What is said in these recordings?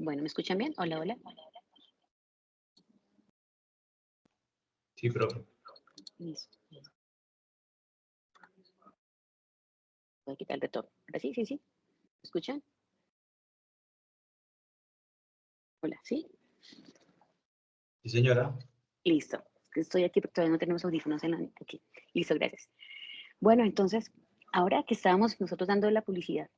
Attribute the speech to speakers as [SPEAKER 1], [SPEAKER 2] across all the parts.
[SPEAKER 1] Bueno, ¿me escuchan bien? Hola, hola.
[SPEAKER 2] Sí, profe.
[SPEAKER 1] Listo. Voy a quitar el retorno. Ahora sí, sí, sí. ¿Me escuchan? Hola, ¿sí?
[SPEAKER 2] Sí, señora.
[SPEAKER 1] Listo. Estoy aquí porque todavía no tenemos audífonos en la... Aquí. Listo, gracias. Bueno, entonces, ahora que estábamos nosotros dando la publicidad,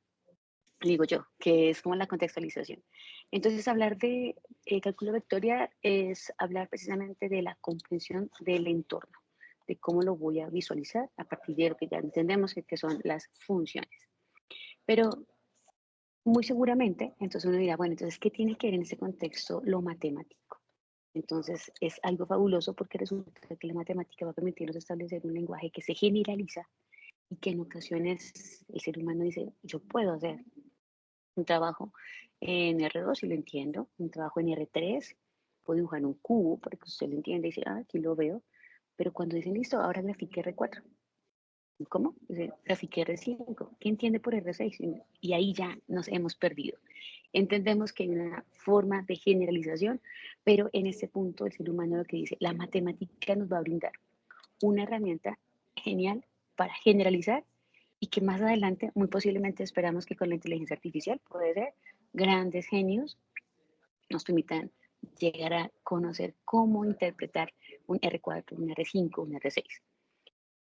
[SPEAKER 1] digo yo, que es como la contextualización. Entonces, hablar de cálculo vectorial es hablar precisamente de la comprensión del entorno, de cómo lo voy a visualizar a partir de lo que ya entendemos que son las funciones. Pero muy seguramente, entonces uno dirá, bueno, entonces, ¿qué tiene que ver en ese contexto lo matemático? Entonces, es algo fabuloso porque resulta que la matemática va a permitirnos establecer un lenguaje que se generaliza y que en ocasiones el ser humano dice, yo puedo hacer un trabajo en R2 y lo entiendo, un trabajo en R3, puedo dibujar un cubo para que usted lo entienda y dice, ah, aquí lo veo, pero cuando dicen, listo, ahora grafique R4. ¿Cómo? Grafiqué R5. ¿Qué entiende por R6? Y ahí ya nos hemos perdido. Entendemos que hay una forma de generalización, pero en este punto el ser humano lo que dice, la matemática nos va a brindar una herramienta genial para generalizar y que más adelante, muy posiblemente esperamos que con la inteligencia artificial, puede ser, grandes genios nos permitan llegar a conocer cómo interpretar un R4, un R5, un R6.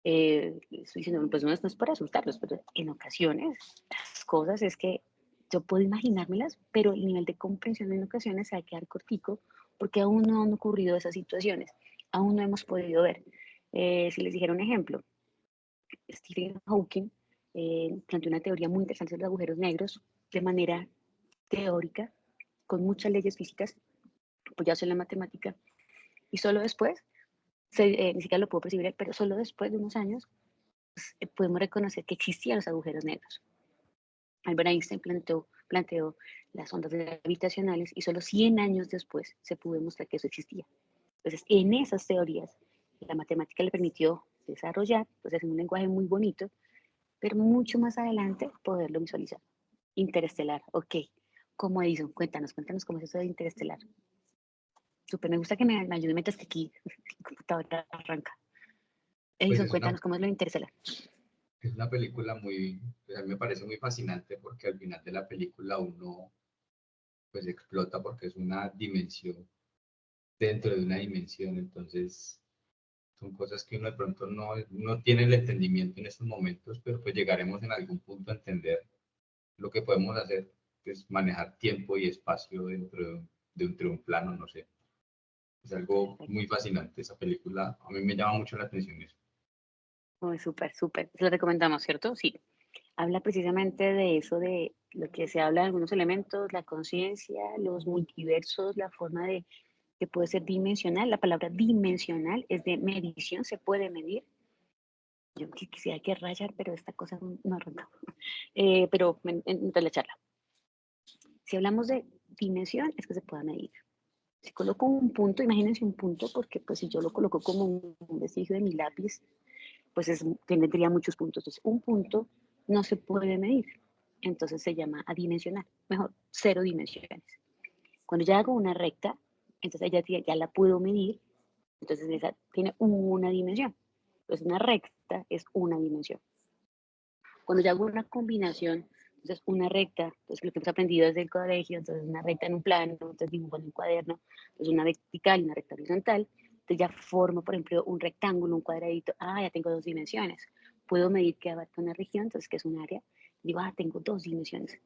[SPEAKER 1] Estoy diciendo, pues no es para asustarlos, pero en ocasiones las cosas es que yo puedo imaginármelas, pero el nivel de comprensión en ocasiones se va a quedar cortico porque aún no han ocurrido esas situaciones, aún no hemos podido ver. Si les dijera un ejemplo, Stephen Hawking planteó una teoría muy interesante sobre los agujeros negros de manera teórica, con muchas leyes físicas, apoyados en la matemática, y solo después, ni siquiera lo puedo percibir él, pero solo después de unos años podemos reconocer que existían los agujeros negros. Albert Einstein planteó las ondas gravitacionales y solo 100 años después se pudo demostrar que eso existía. Entonces, en esas teorías, la matemática le permitió desarrollar, pues es un lenguaje muy bonito, pero mucho más adelante poderlo visualizar. Interestelar, ok. Como Edison, cuéntanos cómo es eso de interestelar. Súper, me gusta que me ayude mientras que aquí el computador arranca.
[SPEAKER 2] Pues
[SPEAKER 1] Edison, cuéntanos cómo es lo de interestelar.
[SPEAKER 2] es una película muy, pues a mí me parece muy fascinante porque al final de la película uno pues explota porque es una dimensión dentro de una dimensión, entonces son cosas que uno de pronto no tiene el entendimiento en estos momentos, pero pues llegaremos en algún punto a entender lo que podemos hacer, es manejar tiempo y espacio dentro de un plano, no sé. Es algo muy fascinante esa película, a mí me llama mucho la atención eso.
[SPEAKER 1] Oh, súper, súper. Se lo recomendamos, ¿cierto? Sí. Habla precisamente de eso, de lo que se habla de algunos elementos, la conciencia, los multiversos, la forma de que puede ser dimensional. La palabra dimensional es de medición, se puede medir. Yo quisiera que rayar, pero esta cosa no arranca. Pero entre la charla. Si hablamos de dimensión, es que se pueda medir. Si coloco un punto, imagínense un punto, porque pues si yo lo coloco como un vestigio de mi lápiz, pues tendría muchos puntos. Entonces, un punto no se puede medir. Entonces se llama adimensional. Mejor, cero dimensiones. Cuando ya hago una recta, entonces ya la puedo medir. Entonces esa tiene una dimensión. Entonces una recta es una dimensión. Cuando ya hago una combinación, entonces una recta, entonces lo que hemos aprendido desde el colegio, entonces una recta en un plano, entonces dibujo en un cuaderno, entonces una vertical y una recta horizontal, entonces ya formo, por ejemplo, un rectángulo, un cuadradito, ya tengo dos dimensiones. Puedo medir qué abarca una región, entonces que es un área, digo, tengo dos dimensiones.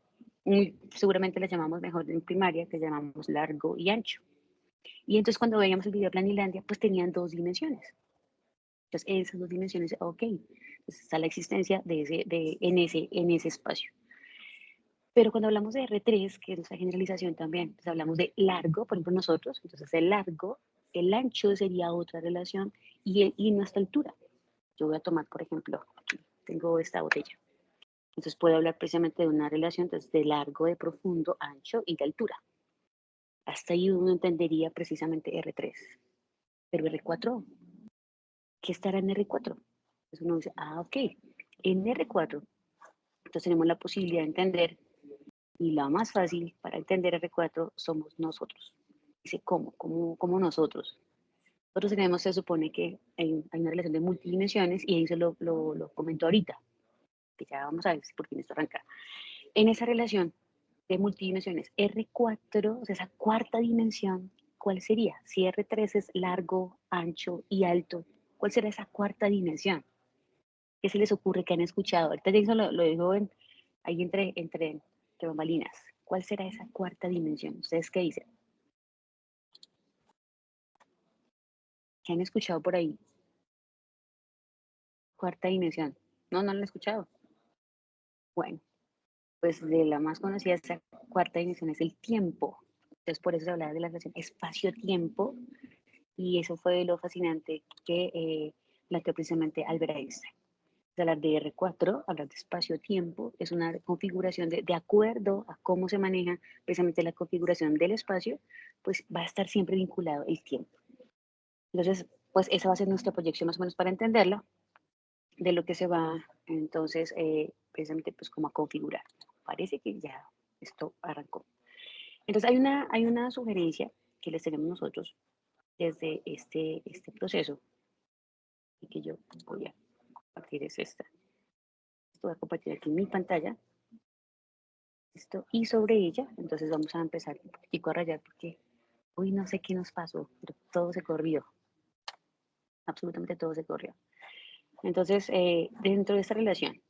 [SPEAKER 1] Seguramente las llamamos mejor en primaria, que llamamos largo y ancho. Y entonces cuando veíamos el video de Planilandia, pues tenían dos dimensiones. Entonces, esas dos dimensiones, ok, entonces está la existencia en ese espacio. Pero cuando hablamos de R3, que es nuestra generalización también, pues hablamos de largo, por ejemplo nosotros, entonces el largo, el ancho sería otra relación y nuestra altura. Yo voy a tomar, por ejemplo, aquí tengo esta botella. Entonces puedo hablar precisamente de una relación entonces, de largo, de profundo, ancho y de altura. Hasta ahí uno entendería precisamente R3. Pero R4, ¿qué estará en R4? Entonces uno dice, ok, en R4, entonces tenemos la posibilidad de entender Y la más fácil para entender R4 somos nosotros. Dice, ¿cómo nosotros? Nosotros tenemos, se supone que hay una relación de multidimensiones y eso lo comento ahorita, que ya vamos a ver por qué esto arranca. En esa relación de multidimensiones, R4, o sea, esa cuarta dimensión, ¿cuál sería? Si R3 es largo, ancho y alto, ¿cuál será esa cuarta dimensión? ¿Qué se les ocurre que han escuchado? Ahorita Jason lo dijo ahí entre bambalinas. ¿Cuál será esa cuarta dimensión? ¿Ustedes qué dicen? ¿Qué han escuchado por ahí? Cuarta dimensión. No lo han escuchado. Bueno, pues de la más conocida, esa cuarta dimensión es el tiempo. Entonces, por eso se hablaba de la relación espacio-tiempo, y eso fue lo fascinante que planteó precisamente Albert Einstein. Hablar de R4, hablar de espacio-tiempo, es una configuración de acuerdo a cómo se maneja precisamente la configuración del espacio, pues va a estar siempre vinculado el tiempo. Entonces, pues esa va a ser nuestra proyección más o menos para entenderla, de lo que se va entonces precisamente pues como a configurar. Parece que ya esto arrancó. Entonces hay una sugerencia que les tenemos nosotros desde este proceso y que yo voy a compartir es esta. Esto voy a compartir aquí en mi pantalla. Esto, y sobre ella, entonces vamos a empezar un poquitico a rayar porque hoy no sé qué nos pasó, pero todo se corrió. Absolutamente todo se corrió. Entonces, dentro de esta relación,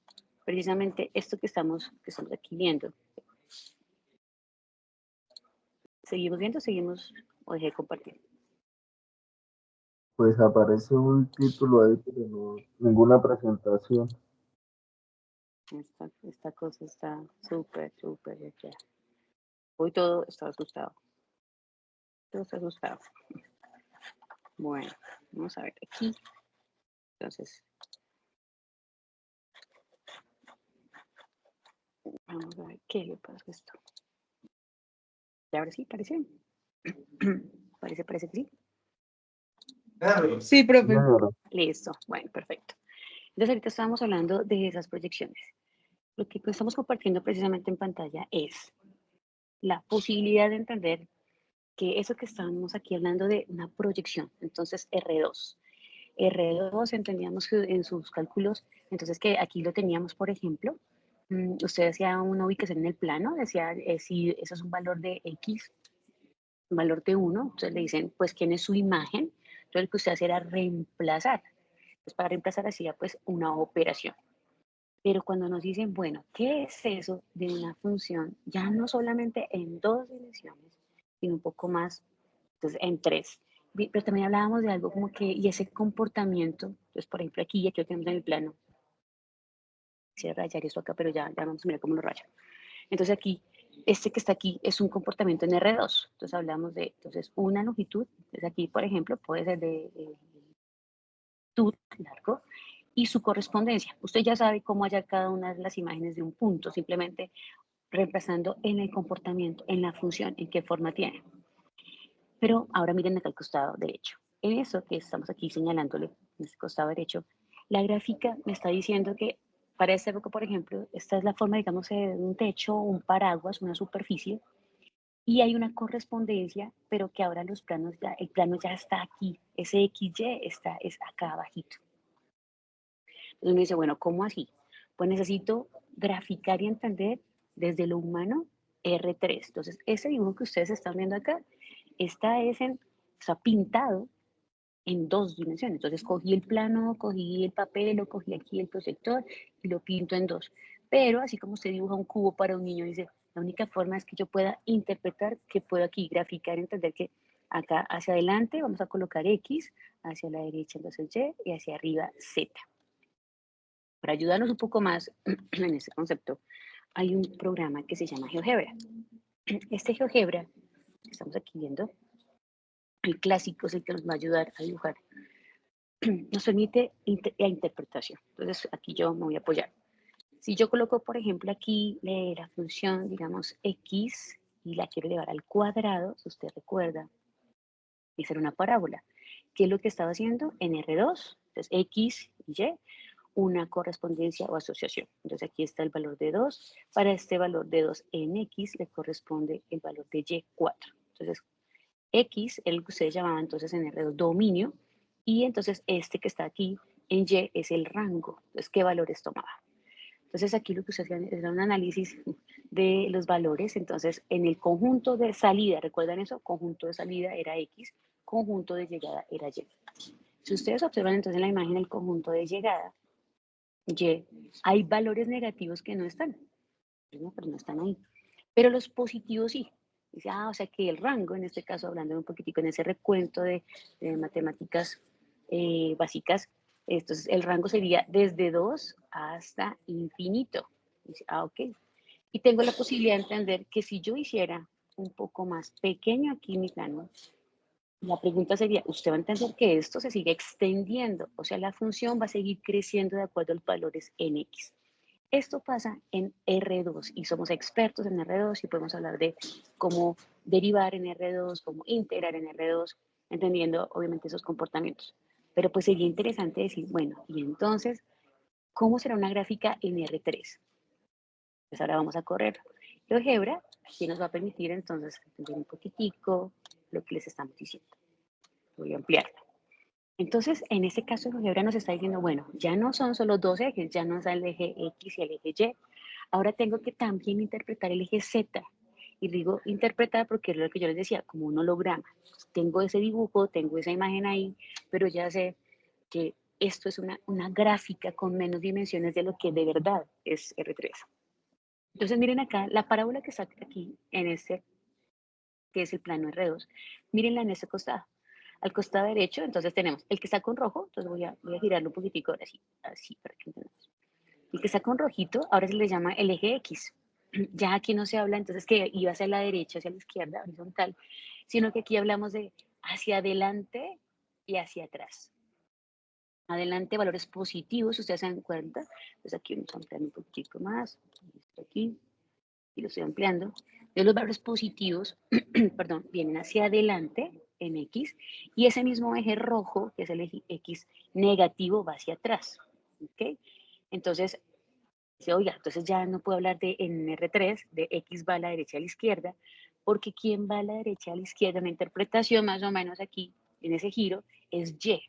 [SPEAKER 1] precisamente esto que estamos aquí viendo, ¿seguimos viendo? ¿Seguimos o dejé de compartir?
[SPEAKER 3] Pues aparece un título ahí, pero no, ninguna presentación.
[SPEAKER 1] Esta cosa está súper ya. Hoy todo está asustado. Todo está asustado. Bueno, vamos a ver aquí. Entonces, vamos a ver qué le pasa a esto. Y ahora sí, parece. Parece que sí.
[SPEAKER 4] Sí, profe.
[SPEAKER 1] Listo. Bueno, perfecto. Entonces, ahorita estábamos hablando de esas proyecciones. Lo que estamos compartiendo precisamente en pantalla es la posibilidad de entender que eso que estamos aquí hablando de una proyección, entonces R2. R2 entendíamos que en sus cálculos, entonces que aquí lo teníamos, por ejemplo, usted hacía una ubicación en el plano, decía si eso es un valor de X, un valor de 1, entonces le dicen, pues, ¿quién es su imagen? Entonces, lo que usted hacía era reemplazar. Pues para reemplazar hacía, pues, una operación. Pero cuando nos dicen, bueno, ¿qué es eso de una función? Ya no solamente en 2 dimensiones, sino un poco más, entonces en 3. Pero también hablábamos de algo como que, y ese comportamiento, entonces por ejemplo aquí, lo tenemos en el plano, quisiera rayar esto acá, pero ya vamos a mirar cómo lo rayo. Entonces aquí, este que está aquí es un comportamiento en R2. Entonces hablamos de, entonces una longitud, entonces aquí por ejemplo puede ser de longitud largo, y su correspondencia. Usted ya sabe cómo hallar cada una de las imágenes de un punto, simplemente reemplazando en el comportamiento, en la función, en qué forma tiene. Pero ahora miren acá al costado derecho. En eso que estamos aquí señalándole, en este costado derecho, la gráfica me está diciendo que para esta época, por ejemplo, esta es la forma, digamos, de un techo, un paraguas, una superficie, y hay una correspondencia, pero que ahora los planos ya, el plano ya está aquí, ese XY es acá abajito. Entonces me dice, bueno, ¿cómo así? Pues necesito graficar y entender desde lo humano R3. Entonces, ese dibujo que ustedes están viendo acá, está pintado en 2 dimensiones. Entonces, cogí el plano, cogí el papel, lo cogí aquí el proyector y lo pinto en 2. Pero así como usted dibuja un cubo para un niño, dice, la única forma es que yo pueda interpretar, que puedo aquí graficar, entender que acá hacia adelante vamos a colocar X, hacia la derecha entonces Y y hacia arriba Z. Para ayudarnos un poco más en este concepto, hay un programa que se llama GeoGebra. Este GeoGebra, que estamos aquí viendo, el clásico es el que nos va a ayudar a dibujar, nos permite la interpretación. Entonces, aquí yo me voy a apoyar. Si yo coloco, por ejemplo, aquí la función, digamos, X, y la quiero llevar al cuadrado, si usted recuerda, esa era una parábola. ¿Qué es lo que estaba haciendo? En R2, entonces X y Y, una correspondencia o asociación. Entonces aquí está el valor de 2. Para este valor de 2 en X le corresponde el valor de Y4. Entonces X, el que ustedes llamaban entonces en R2 dominio, y entonces este que está aquí en Y es el rango. Entonces, ¿qué valores tomaba? Entonces aquí lo que ustedes hacían era un análisis de los valores. Entonces en el conjunto de salida, ¿recuerdan eso? Conjunto de salida era X, conjunto de llegada era Y. Si ustedes observan entonces en la imagen el conjunto de llegada, Y, hay valores negativos que no están. No, pero no están ahí. Pero los positivos sí. Dice, o sea que el rango, en este caso, hablando un poquitico en ese recuento de matemáticas básicas, entonces el rango sería desde 2 hasta infinito. Dice, ok. Y tengo la posibilidad de entender que si yo hiciera un poco más pequeño aquí mi plano, la pregunta sería, usted va a entender que esto se sigue extendiendo, o sea, la función va a seguir creciendo de acuerdo a los valores en X. Esto pasa en R2 y somos expertos en R2 y podemos hablar de cómo derivar en R2, cómo integrar en R2, entendiendo obviamente esos comportamientos. Pero pues sería interesante decir, bueno, y entonces, ¿cómo será una gráfica en R3? Pues ahora vamos a correr GeoGebra, que nos va a permitir entonces entender un poquitico lo que les estamos diciendo. Voy a ampliarlo. Entonces, en este caso, GeoGebra nos está diciendo, bueno, ya no son solo dos ejes, ya no es el eje X y el eje Y. Ahora tengo que también interpretar el eje Z. Y digo interpretar porque es lo que yo les decía, como un holograma. Tengo ese dibujo, tengo esa imagen ahí, pero ya sé que esto es una gráfica con menos dimensiones de lo que de verdad es R3. Entonces, miren acá, la parábola que está aquí en este, que es el plano R2, mírenla en este costado. Al costado derecho, entonces tenemos el que está con rojo, entonces voy a girarlo un poquitico ahora sí, así para que entendamos. El que está con rojito, ahora se le llama el eje X. Ya aquí no se habla entonces que iba hacia la derecha, hacia la izquierda, horizontal, sino que aquí hablamos de hacia adelante y hacia atrás. Adelante, valores positivos, ustedes se dan cuenta. Entonces aquí vamos a ampliar un poquito más. Aquí, y lo estoy ampliando. Entonces los valores positivos, perdón, vienen hacia adelante en X, y ese mismo eje rojo, que es el eje X negativo, va hacia atrás. ¿Ok? Entonces, dice, oiga, entonces ya no puedo hablar de en R3, de X va a la derecha a la izquierda, porque quien va a la derecha a la izquierda, mi interpretación más o menos aquí, en ese giro, es Y.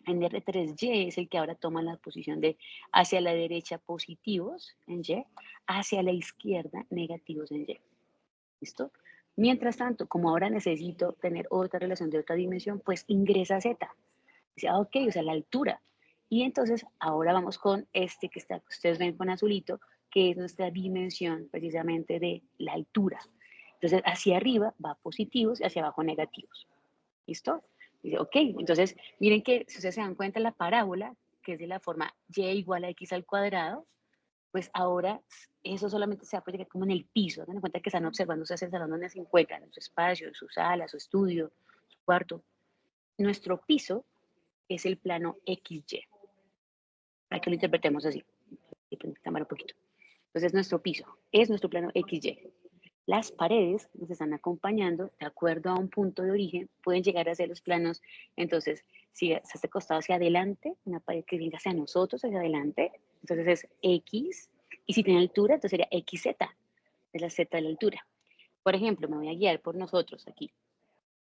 [SPEAKER 1] En R3Y es el que ahora toma la posición de hacia la derecha positivos en Y, hacia la izquierda negativos en Y. ¿Listo? Mientras tanto, como ahora necesito tener otra relación de otra dimensión, pues ingresa Z. Dice, ok, o sea, la altura. Y entonces ahora vamos con este que está, ustedes ven con azulito, que es nuestra dimensión precisamente de la altura. Entonces, hacia arriba va positivos y hacia abajo negativos. ¿Listo? Dice, ok, entonces miren que si ustedes se dan cuenta la parábola, que es de la forma y igual a x al cuadrado, pues ahora eso solamente se va a proyectar como en el piso. Den en cuenta que están observando ustedes el salón donde se encuentran, en su espacio, en su sala, su estudio, su cuarto. Nuestro piso es el plano XY, para que lo interpretemos así. Y poner la cámara un poquito. Entonces nuestro piso es nuestro plano XY. Las paredes nos están acompañando de acuerdo a un punto de origen, pueden llegar a ser los planos. Entonces, si se está acostado hacia adelante, una pared que venga hacia nosotros, hacia adelante, entonces es X, y si tiene altura, entonces sería XZ, es la Z de la altura. Por ejemplo, me voy a guiar por nosotros aquí.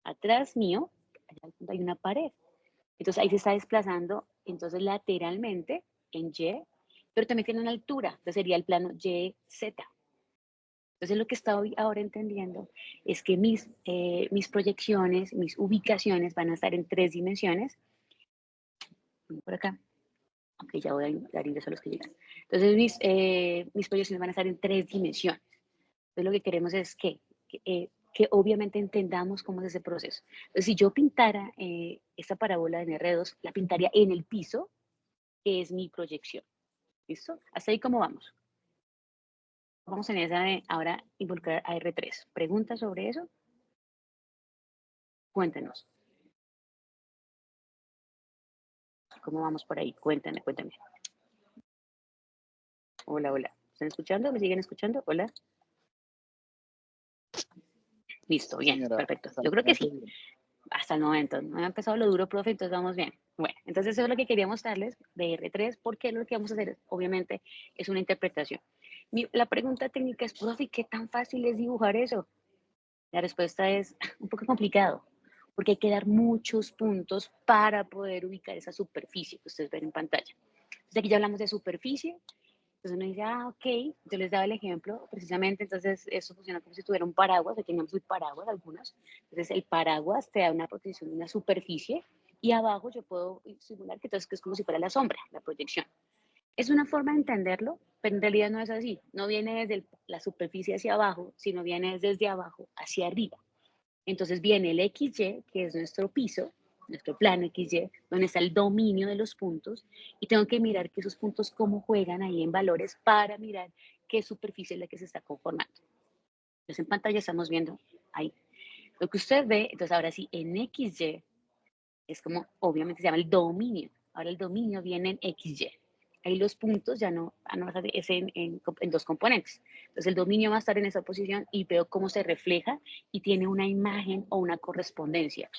[SPEAKER 1] Atrás mío, allá hay una pared. Entonces ahí se está desplazando, entonces lateralmente en Y, pero también tiene una altura, entonces sería el plano YZ. Entonces lo que estoy ahora entendiendo es que mis proyecciones, mis ubicaciones van a estar en 3 dimensiones. Por acá. Ok, ya voy a dar ingreso a los que llegan. Entonces mis proyecciones van a estar en 3 dimensiones. Entonces lo que queremos es que obviamente entendamos cómo es ese proceso. Entonces si yo pintara esta parábola en R2, la pintaría en el piso, que es mi proyección. ¿Listo? Hasta ahí cómo vamos. Vamos en esa de ahora involucrar a R3. ¿Preguntas sobre eso? Cuéntenos. ¿Cómo vamos por ahí? Cuéntame. Hola. ¿Están escuchando? ¿Me siguen escuchando? Hola. Listo, bien,
[SPEAKER 3] Señora,
[SPEAKER 1] perfecto. Yo creo que sí. hasta el momento. No ha empezado lo duro, profe, entonces vamos bien. Bueno, entonces eso es lo que quería mostrarles de R3, porque lo que vamos a hacer, obviamente, es una interpretación. La pregunta técnica es, profe, ¿qué tan fácil es dibujar eso? La respuesta es un poco complicado, porque hay que dar muchos puntos para poder ubicar esa superficie que ustedes ven en pantalla. Entonces aquí ya hablamos de superficie, entonces uno dice, ok, yo les daba el ejemplo, precisamente, entonces eso funciona como si tuviera un paraguas, aquí tenemos el paraguas algunos, entonces el paraguas te da una protección de una superficie, y abajo yo puedo simular que entonces que es como si fuera la sombra, la proyección. Es una forma de entenderlo, pero en realidad no es así, no viene desde la superficie hacia abajo, sino viene desde abajo hacia arriba. Entonces viene el XY, que es nuestro piso, nuestro plano XY, donde está el dominio de los puntos, y tengo que mirar que esos puntos cómo juegan ahí en valores para mirar qué superficie es la que se está conformando. Entonces en pantalla estamos viendo ahí. Lo que usted ve, entonces ahora sí, en XY, es como, obviamente se llama el dominio. Ahora el dominio viene en XY. Ahí los puntos ya no van a ser en dos componentes. Entonces el dominio va a estar en esa posición y veo cómo se refleja y tiene una imagen o una correspondencia.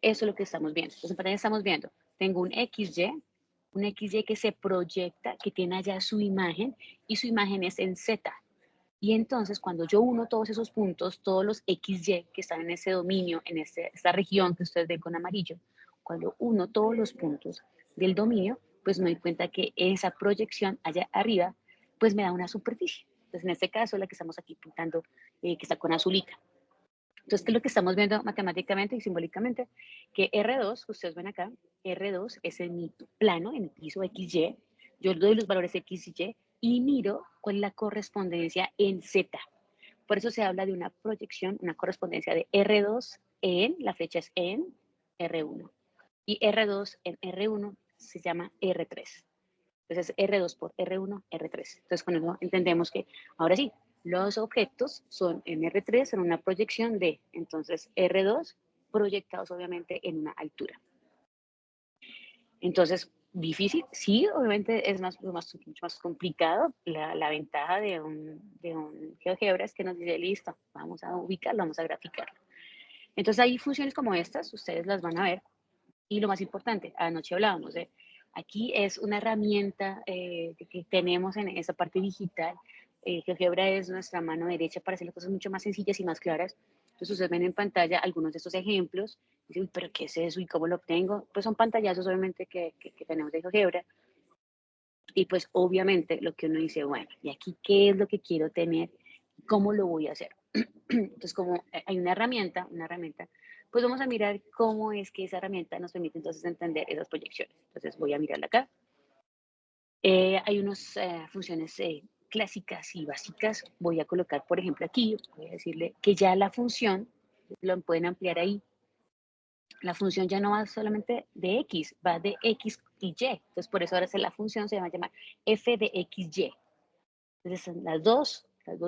[SPEAKER 1] Eso es lo que estamos viendo. Entonces en pantalla estamos viendo, tengo un XY que se proyecta, que tiene allá su imagen y su imagen es en Z. Y entonces cuando yo uno todos esos puntos, todos los XY que están en ese dominio, en esta región que ustedes ven con amarillo, cuando uno todos los puntos del dominio, pues me doy cuenta que esa proyección allá arriba, pues me da una superficie. Entonces en este caso la que estamos aquí pintando, que está con azulita. Entonces, ¿qué es lo que estamos viendo matemáticamente y simbólicamente? Que R2, ustedes ven acá, R2 es en mi plano, en mi piso XY, yo doy los valores X y Y miro cuál es la correspondencia en Z. Por eso se habla de una proyección, una correspondencia de R2 en, la flecha es en R1. Y R2 en R1 se llama R3. Entonces, R2 por R1, R3. Entonces, con eso entendemos que, ahora sí, los objetos son en R3, en una proyección de, entonces, R2 proyectados obviamente en una altura. Entonces, difícil, sí, obviamente es mucho más complicado. La ventaja de un GeoGebra es que nos dice, listo, vamos a ubicarlo, vamos a graficarlo. Entonces, hay funciones como estas, ustedes las van a ver. Y lo más importante, anoche hablábamos de, aquí es una herramienta que tenemos en esa parte digital. GeoGebra es nuestra mano derecha para hacer las cosas mucho más sencillas y más claras. Entonces ustedes ven en pantalla algunos de estos ejemplos. Dicen, pero ¿qué es eso y cómo lo obtengo? Pues son pantallazos obviamente que tenemos de GeoGebra. Y pues obviamente lo que uno dice, bueno, ¿y aquí qué es lo que quiero tener? ¿Cómo lo voy a hacer? Entonces, como hay una herramienta, pues vamos a mirar cómo es que esa herramienta nos permite entonces entender esas proyecciones. Entonces voy a mirarla acá. Hay unas funciones clásicas y básicas. Voy a colocar, por ejemplo, aquí, voy a decirle que ya la función, lo pueden ampliar ahí, la función ya no va solamente de X, va de X y Y. Entonces, por eso ahora la función se va a llamar f de XY. Entonces, son las dos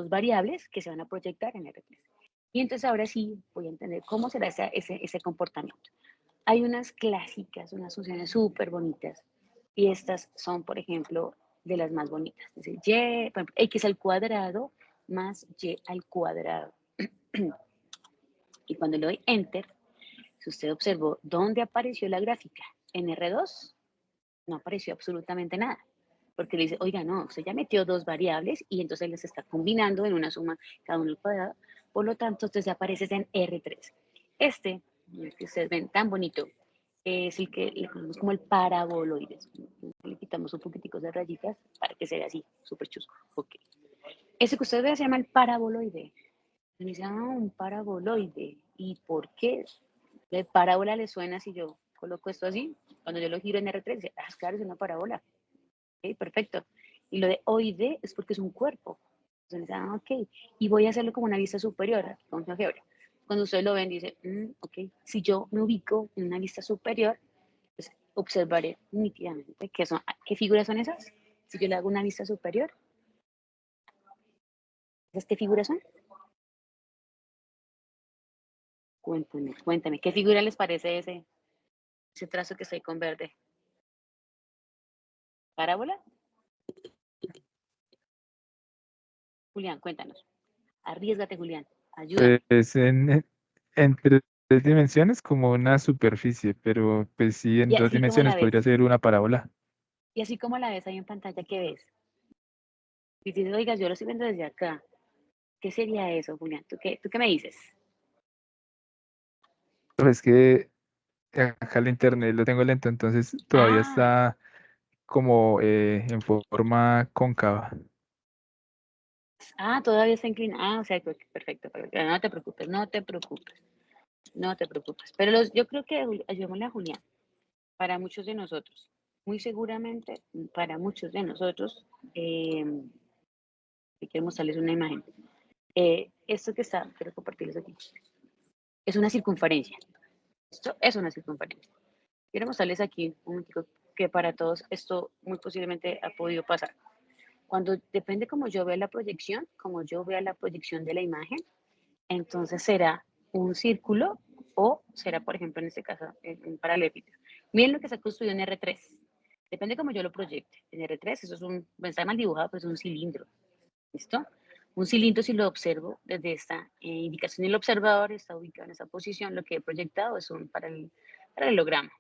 [SPEAKER 1] variables que se van a proyectar en R3. Y entonces ahora sí voy a entender cómo será ese comportamiento. Hay unas clásicas, unas funciones súper bonitas, y estas son, por ejemplo, de las más bonitas. Dice y, por ejemplo, x al cuadrado más y al cuadrado. Y cuando le doy enter, si usted observó dónde apareció la gráfica, en R2 no apareció absolutamente nada. Porque le dice, oiga, no, usted ya metió dos variables y entonces les está combinando en una suma cada uno al cuadrado. Por lo tanto, entonces aparece en R3. Este, el que ustedes ven tan bonito, es el que le conocemos como el paraboloide. Le quitamos un poquitico de rayitas para que se vea así, súper chusco. Ok. Ese que ustedes ven se llama el paraboloide. Y me dice, un paraboloide. ¿Y por qué? ¿De parábola le suena si yo coloco esto así? Cuando yo lo giro en R3, dice, claro, es una parábola. Okay, perfecto. Y lo de oide es porque es un cuerpo. Entonces, ok. Y voy a hacerlo como una vista superior con GeoGebra. Cuando ustedes lo ven, dice, ok. Si yo me ubico en una vista superior, pues observaré nítidamente qué figuras son esas. Si yo le hago una vista superior, ¿esas qué figuras son? Cuéntame, ¿qué figura les parece ese trazo que estoy con verde? ¿Parábola? Julián, cuéntanos. Arriésgate, Julián. Ayúdame.
[SPEAKER 4] Pues entre 3 dimensiones como una superficie, pero pues sí, en
[SPEAKER 1] Y
[SPEAKER 4] 2
[SPEAKER 1] así como la
[SPEAKER 4] dimensiones
[SPEAKER 1] ves,
[SPEAKER 4] podría ser una parábola.
[SPEAKER 1] y así como la ves ahí en pantalla, ¿qué ves? Y dices, oiga, yo lo estoy viendo desde acá. ¿Qué sería eso, Julián? ¿Tú qué me dices?
[SPEAKER 4] Pero es que acá el internet lo tengo lento, entonces todavía
[SPEAKER 1] Ah,
[SPEAKER 4] está como en forma cóncava.
[SPEAKER 1] todavía está inclinado. O sea, perfecto, perfecto. No te preocupes, no te preocupes, no te preocupes. Pero yo creo que ayudémosle a Julián, para muchos de nosotros, muy seguramente para muchos de nosotros, y quiero mostrarles una imagen. Esto que está, quiero compartirles aquí, es una circunferencia. Esto es una circunferencia. Quiero mostrarles aquí un momentico que para todos esto muy posiblemente ha podido pasar. Cuando depende como yo vea la proyección, como yo vea la proyección de la imagen, entonces será un círculo o será, por ejemplo, en este caso, un paralelepípedo. Miren lo que se ha construido en R3. Depende como yo lo proyecte. En R3, eso es está mal dibujado, pero es un cilindro. ¿Listo? Un cilindro, si lo observo desde esta indicación del observador, está ubicado en esta posición, lo que he proyectado es un paralelogramo.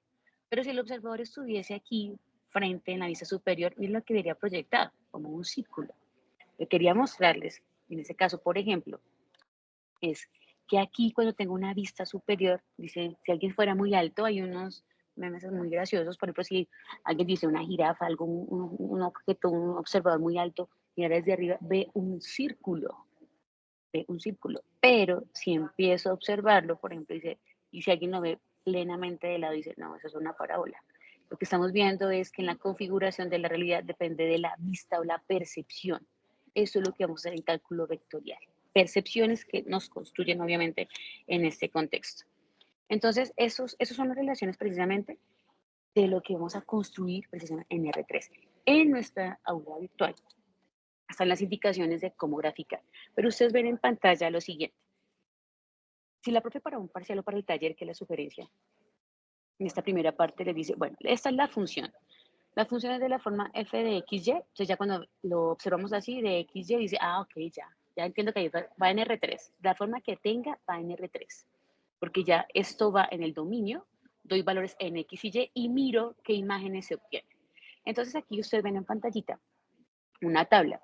[SPEAKER 1] Pero si el observador estuviese aquí, frente en la vista superior, miren lo que vería proyectado, como un círculo. Lo que quería mostrarles, en este caso, por ejemplo, es que aquí cuando tengo una vista superior, dice, si alguien fuera muy alto, hay unos memes muy graciosos, por ejemplo, si alguien dice una jirafa, algo, un objeto, un observador muy alto, mira desde arriba, ve un círculo, pero si empiezo a observarlo, por ejemplo, dice, y si alguien lo ve plenamente de lado, dice, no, eso es una parábola. Lo que estamos viendo es que en la configuración de la realidad depende de la vista o la percepción. Eso es lo que vamos a hacer en cálculo vectorial. Percepciones que nos construyen, obviamente, en este contexto. Entonces, esos son las relaciones precisamente de lo que vamos a construir precisamente en R3, en nuestra aula virtual. Están las indicaciones de cómo graficar. Pero ustedes ven en pantalla lo siguiente. Si la profe para un parcial o para el taller, que es la sugerencia, en esta primera parte les dice, bueno, esta es la función. La función es de la forma f de xy, entonces ya cuando lo observamos así de xy dice, ok, ya entiendo que ahí va en R3. La forma que tenga va en R3, porque ya esto va en el dominio, doy valores en x y y y miro qué imágenes se obtienen. Entonces aquí ustedes ven en pantallita una tabla.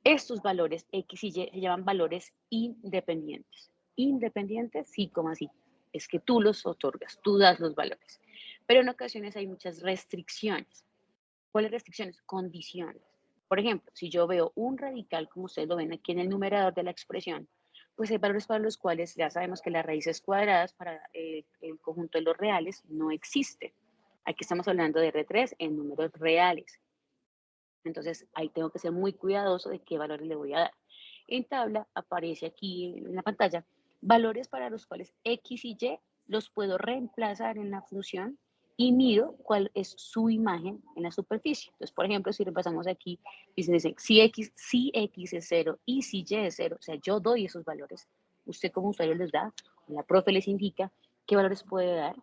[SPEAKER 1] Estos valores x y y se llaman valores independientes. Independientes, sí, como así. Es que tú los otorgas, tú das los valores. Pero en ocasiones hay muchas restricciones. ¿Cuáles restricciones? Condiciones. Por ejemplo, si yo veo un radical, como ustedes lo ven aquí en el numerador de la expresión, pues hay valores para los cuales ya sabemos que las raíces cuadradas para el conjunto de los reales no existe. Aquí estamos hablando de R3 en números reales. Entonces ahí tengo que ser muy cuidadoso de qué valores le voy a dar. En tabla aparece aquí en la pantalla valores para los cuales x y y los puedo reemplazar en la función y mido cuál es su imagen en la superficie. Entonces, por ejemplo, si repasamos aquí, dice si x es 0 y si y es 0, o sea, yo doy esos valores, usted como usuario les da, la profe les indica qué valores puede dar,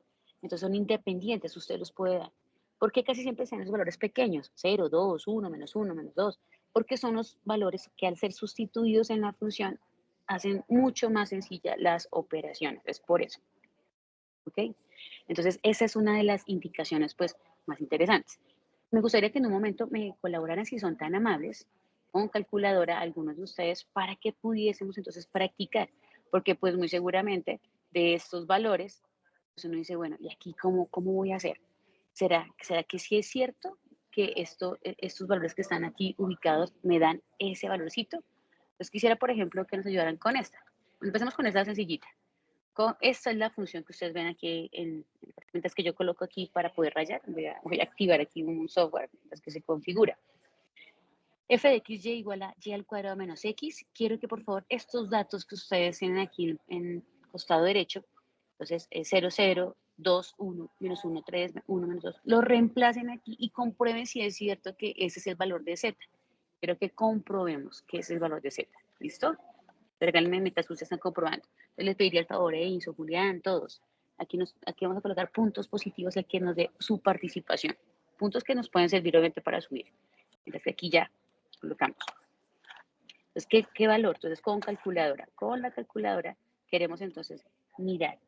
[SPEAKER 1] entonces son independientes, usted los puede dar. ¿Por qué casi siempre sean esos valores pequeños? 0, 2, 1, menos 2. Porque son los valores que al ser sustituidos en la función hacen mucho más sencillas las operaciones. Es por eso. ¿Ok? Entonces, esa es una de las indicaciones pues, más interesantes. Me gustaría que en un momento me colaboraran, si son tan amables, con calculadora algunos de ustedes para que pudiésemos entonces practicar. Porque pues muy seguramente de estos valores, pues uno dice, bueno, ¿y aquí cómo voy a hacer? ¿Será que sí es cierto que estos valores que están aquí ubicados me dan ese valorcito? Entonces quisiera, por ejemplo, que nos ayudaran con esta. Empecemos con esta sencillita. Esta es la función que ustedes ven aquí mientras que yo coloco aquí para poder rayar. Voy a activar aquí un software mientras que se configura. F de x y igual a y al cuadrado menos x. Quiero que por favor estos datos que ustedes tienen aquí en el costado derecho, entonces 0, 0, 2, 1, menos 1, 3, 1, menos 2, lo reemplacen aquí y comprueben si es cierto que ese es el valor de z. Quiero que comprobemos que ese es el valor de z. ¿Listo? Regálenme mientras ustedes están comprobando. Entonces les pediría el favor, Enzo, Julián, todos. Aquí vamos a colocar puntos positivos al que nos dé su participación. Puntos que nos pueden servir obviamente para subir. Mientras que aquí ya colocamos. Entonces, ¿qué valor? Entonces, con la calculadora queremos entonces mirar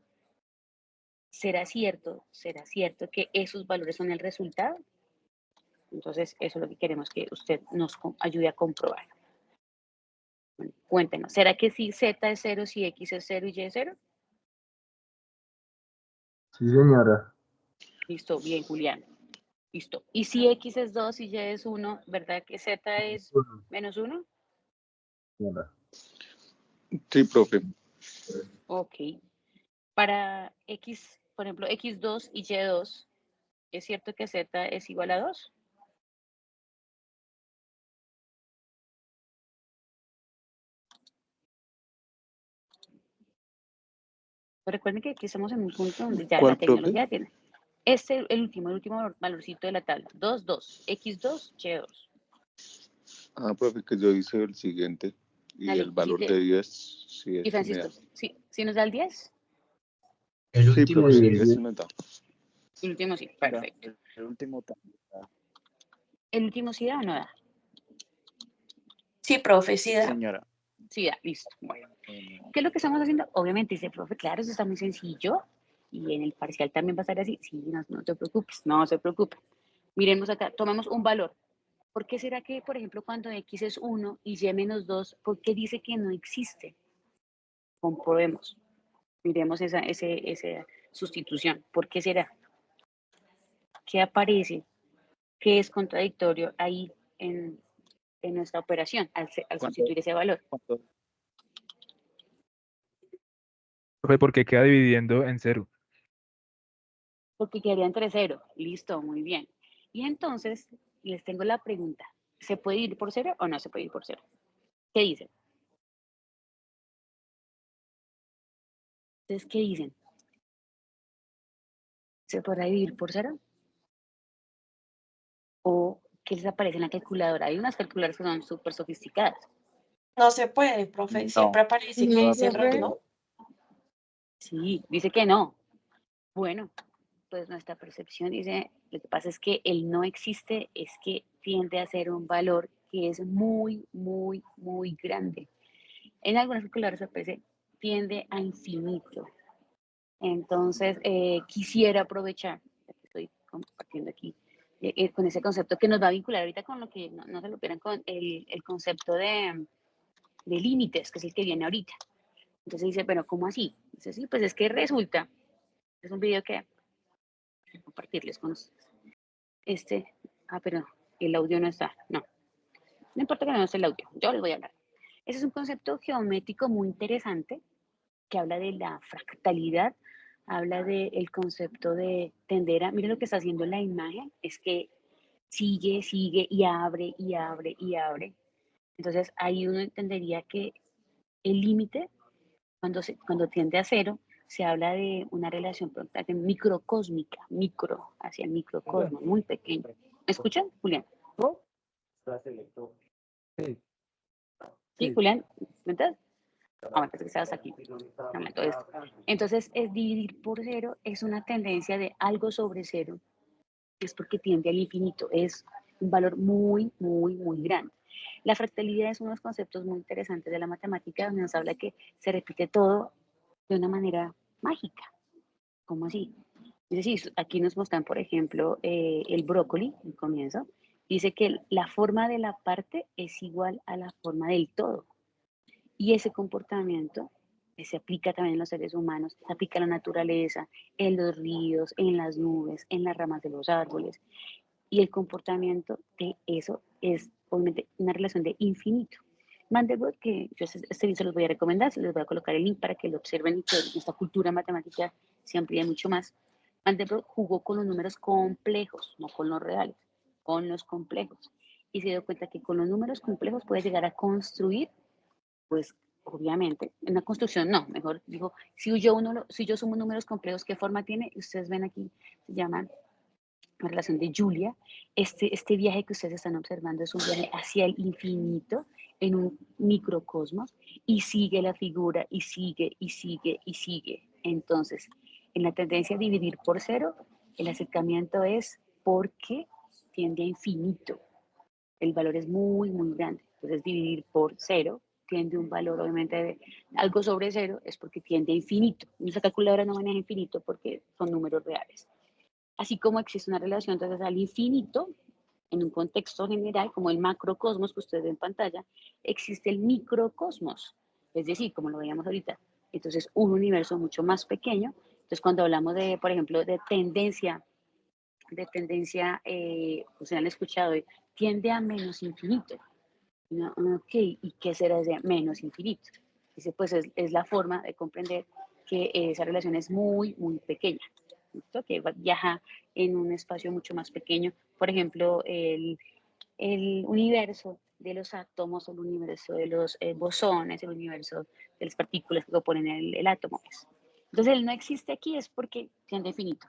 [SPEAKER 1] ¿será cierto que esos valores son el resultado? Entonces, eso es lo que queremos que usted nos ayude a comprobar. Bueno, cuéntenos, ¿será que si Z es 0, si X es 0 y Y es 0?
[SPEAKER 3] Sí, señora.
[SPEAKER 1] Listo, bien, Julián. Listo. ¿Y si X es 2 y Y es 1, verdad que Z es menos 1?
[SPEAKER 3] Señora.
[SPEAKER 5] Sí, profe.
[SPEAKER 1] Ok. Para X, por ejemplo, X2 y Y2, ¿es cierto que Z es igual a 2? Pues recuerden que aquí estamos en un punto donde ya la
[SPEAKER 5] ¿Cuál, profe?
[SPEAKER 1] tecnología tiene. Este, el último valorcito de la tabla. 2, 2. X2, Y2.
[SPEAKER 5] Ah, profe, que yo hice el siguiente. Y
[SPEAKER 1] Dale,
[SPEAKER 5] el valor de 10, sí,
[SPEAKER 1] y
[SPEAKER 5] este me da.
[SPEAKER 1] Francisco, ¿sí nos da el 10?
[SPEAKER 2] El
[SPEAKER 5] Sí,
[SPEAKER 2] último
[SPEAKER 5] profe,
[SPEAKER 2] sí.
[SPEAKER 5] el 10 me da.
[SPEAKER 1] El último sí, perfecto.
[SPEAKER 6] El último también.
[SPEAKER 1] ¿El último sí da o no da?
[SPEAKER 7] Sí, profe, sí da.
[SPEAKER 6] Señora.
[SPEAKER 1] Sí da, listo. Bueno, ¿qué es lo que estamos haciendo? Obviamente dice, profe, claro, eso está muy sencillo. Y en el parcial también va a estar así. Sí, no te preocupes, no se preocupe. Miremos acá, tomamos un valor. ¿Por qué será que, por ejemplo, cuando X es 1 y Y menos 2, ¿por qué dice que no existe? Comprobemos. Miremos esa sustitución. ¿Por qué será? ¿Qué aparece? ¿Qué es contradictorio ahí en nuestra operación al sustituir ese valor?
[SPEAKER 4] Profe, ¿por qué queda dividiendo en 0?
[SPEAKER 1] Porque quedaría entre 0. Listo, muy bien. Y entonces les tengo la pregunta. ¿Se puede ir por 0 o no se puede ir por 0? ¿Qué dicen? ¿Ustedes qué dicen? ¿Se podrá dividir por 0? ¿O qué les aparece en la calculadora? Hay unas calculadoras que son súper sofisticadas.
[SPEAKER 7] No se puede, profe.
[SPEAKER 6] No.
[SPEAKER 7] Siempre aparece que es error, ¿no?
[SPEAKER 1] Sí, dice que no. Bueno, pues nuestra percepción dice, lo que pasa es que el no existe es que tiende a ser un valor que es muy, muy, muy grande. En algunas calculadoras aparece tiende a infinito. Entonces, quisiera aprovechar, estoy compartiendo aquí, con ese concepto que nos va a vincular ahorita con lo que no se lo pierdan con el concepto de límites, que es el que viene ahorita. Entonces dice, pero ¿cómo así? Dice, sí, pues es que resulta, es un video que voy a compartirles con ustedes. Pero el audio no está, no importa que no esté el audio, yo les voy a hablar. Ese es un concepto geométrico muy interesante que habla de la fractalidad, habla del concepto de tender a, miren lo que está haciendo en la imagen, es que sigue y abre y abre y abre. Entonces ahí uno entendería que el límite, cuando tiende a 0, se habla de una relación microcósmica, hacia el microcosmos, muy pequeño. ¿Me escuchan, Julián? Sí, Julián, ¿me entiendes? Bueno, pues que estabas aquí. Entonces, es dividir por 0 es una tendencia de algo sobre 0, es porque tiende al infinito, es un valor muy, muy, muy grande. La fractalidad es uno de los conceptos muy interesantes de la matemática, donde nos habla que se repite todo de una manera mágica. ¿Cómo así? Es decir, aquí nos muestran, por ejemplo, el brócoli, el comienzo, dice que la forma de la parte es igual a la forma del todo. Y ese comportamiento se aplica también en los seres humanos, se aplica en la naturaleza, en los ríos, en las nubes, en las ramas de los árboles. Y el comportamiento de eso es obviamente una relación de infinito. Mandelbrot, que yo se los voy a recomendar, se les voy a colocar el link para que lo observen y que nuestra cultura matemática se amplíe mucho más. Mandelbrot jugó con los números complejos, no con los reales, con los complejos. Y se dio cuenta que con los números complejos puede llegar a construir, pues obviamente, en una construcción no, mejor digo, si yo sumo números complejos, ¿qué forma tiene? Ustedes ven aquí, se llaman la relación de Julia. Este viaje que ustedes están observando es un viaje hacia el infinito en un microcosmos y sigue la figura y sigue y sigue y sigue. Entonces, en la tendencia a dividir por 0, el acercamiento es porque tiende a infinito. El valor es muy, muy grande. Entonces, dividir por 0 tiende un valor, obviamente, de algo sobre 0 es porque tiende a infinito. Nuestra calculadora no maneja infinito porque son números reales. Así como existe una relación entonces al infinito, en un contexto general, como el macrocosmos que ustedes ven en pantalla, existe el microcosmos, es decir, como lo veíamos ahorita, entonces un universo mucho más pequeño. Entonces cuando hablamos de, por ejemplo, de tendencia, pues han escuchado, tiende a menos infinito. No, ok, ¿y qué será ese menos infinito? Dice, pues es la forma de comprender que esa relación es muy, muy pequeña, ¿listo? Que viaja en un espacio mucho más pequeño. Por ejemplo, el universo de los átomos, el universo de los bosones, el universo de las partículas que componen el átomo. Pues. Entonces, él no existe aquí es porque tiende a infinito,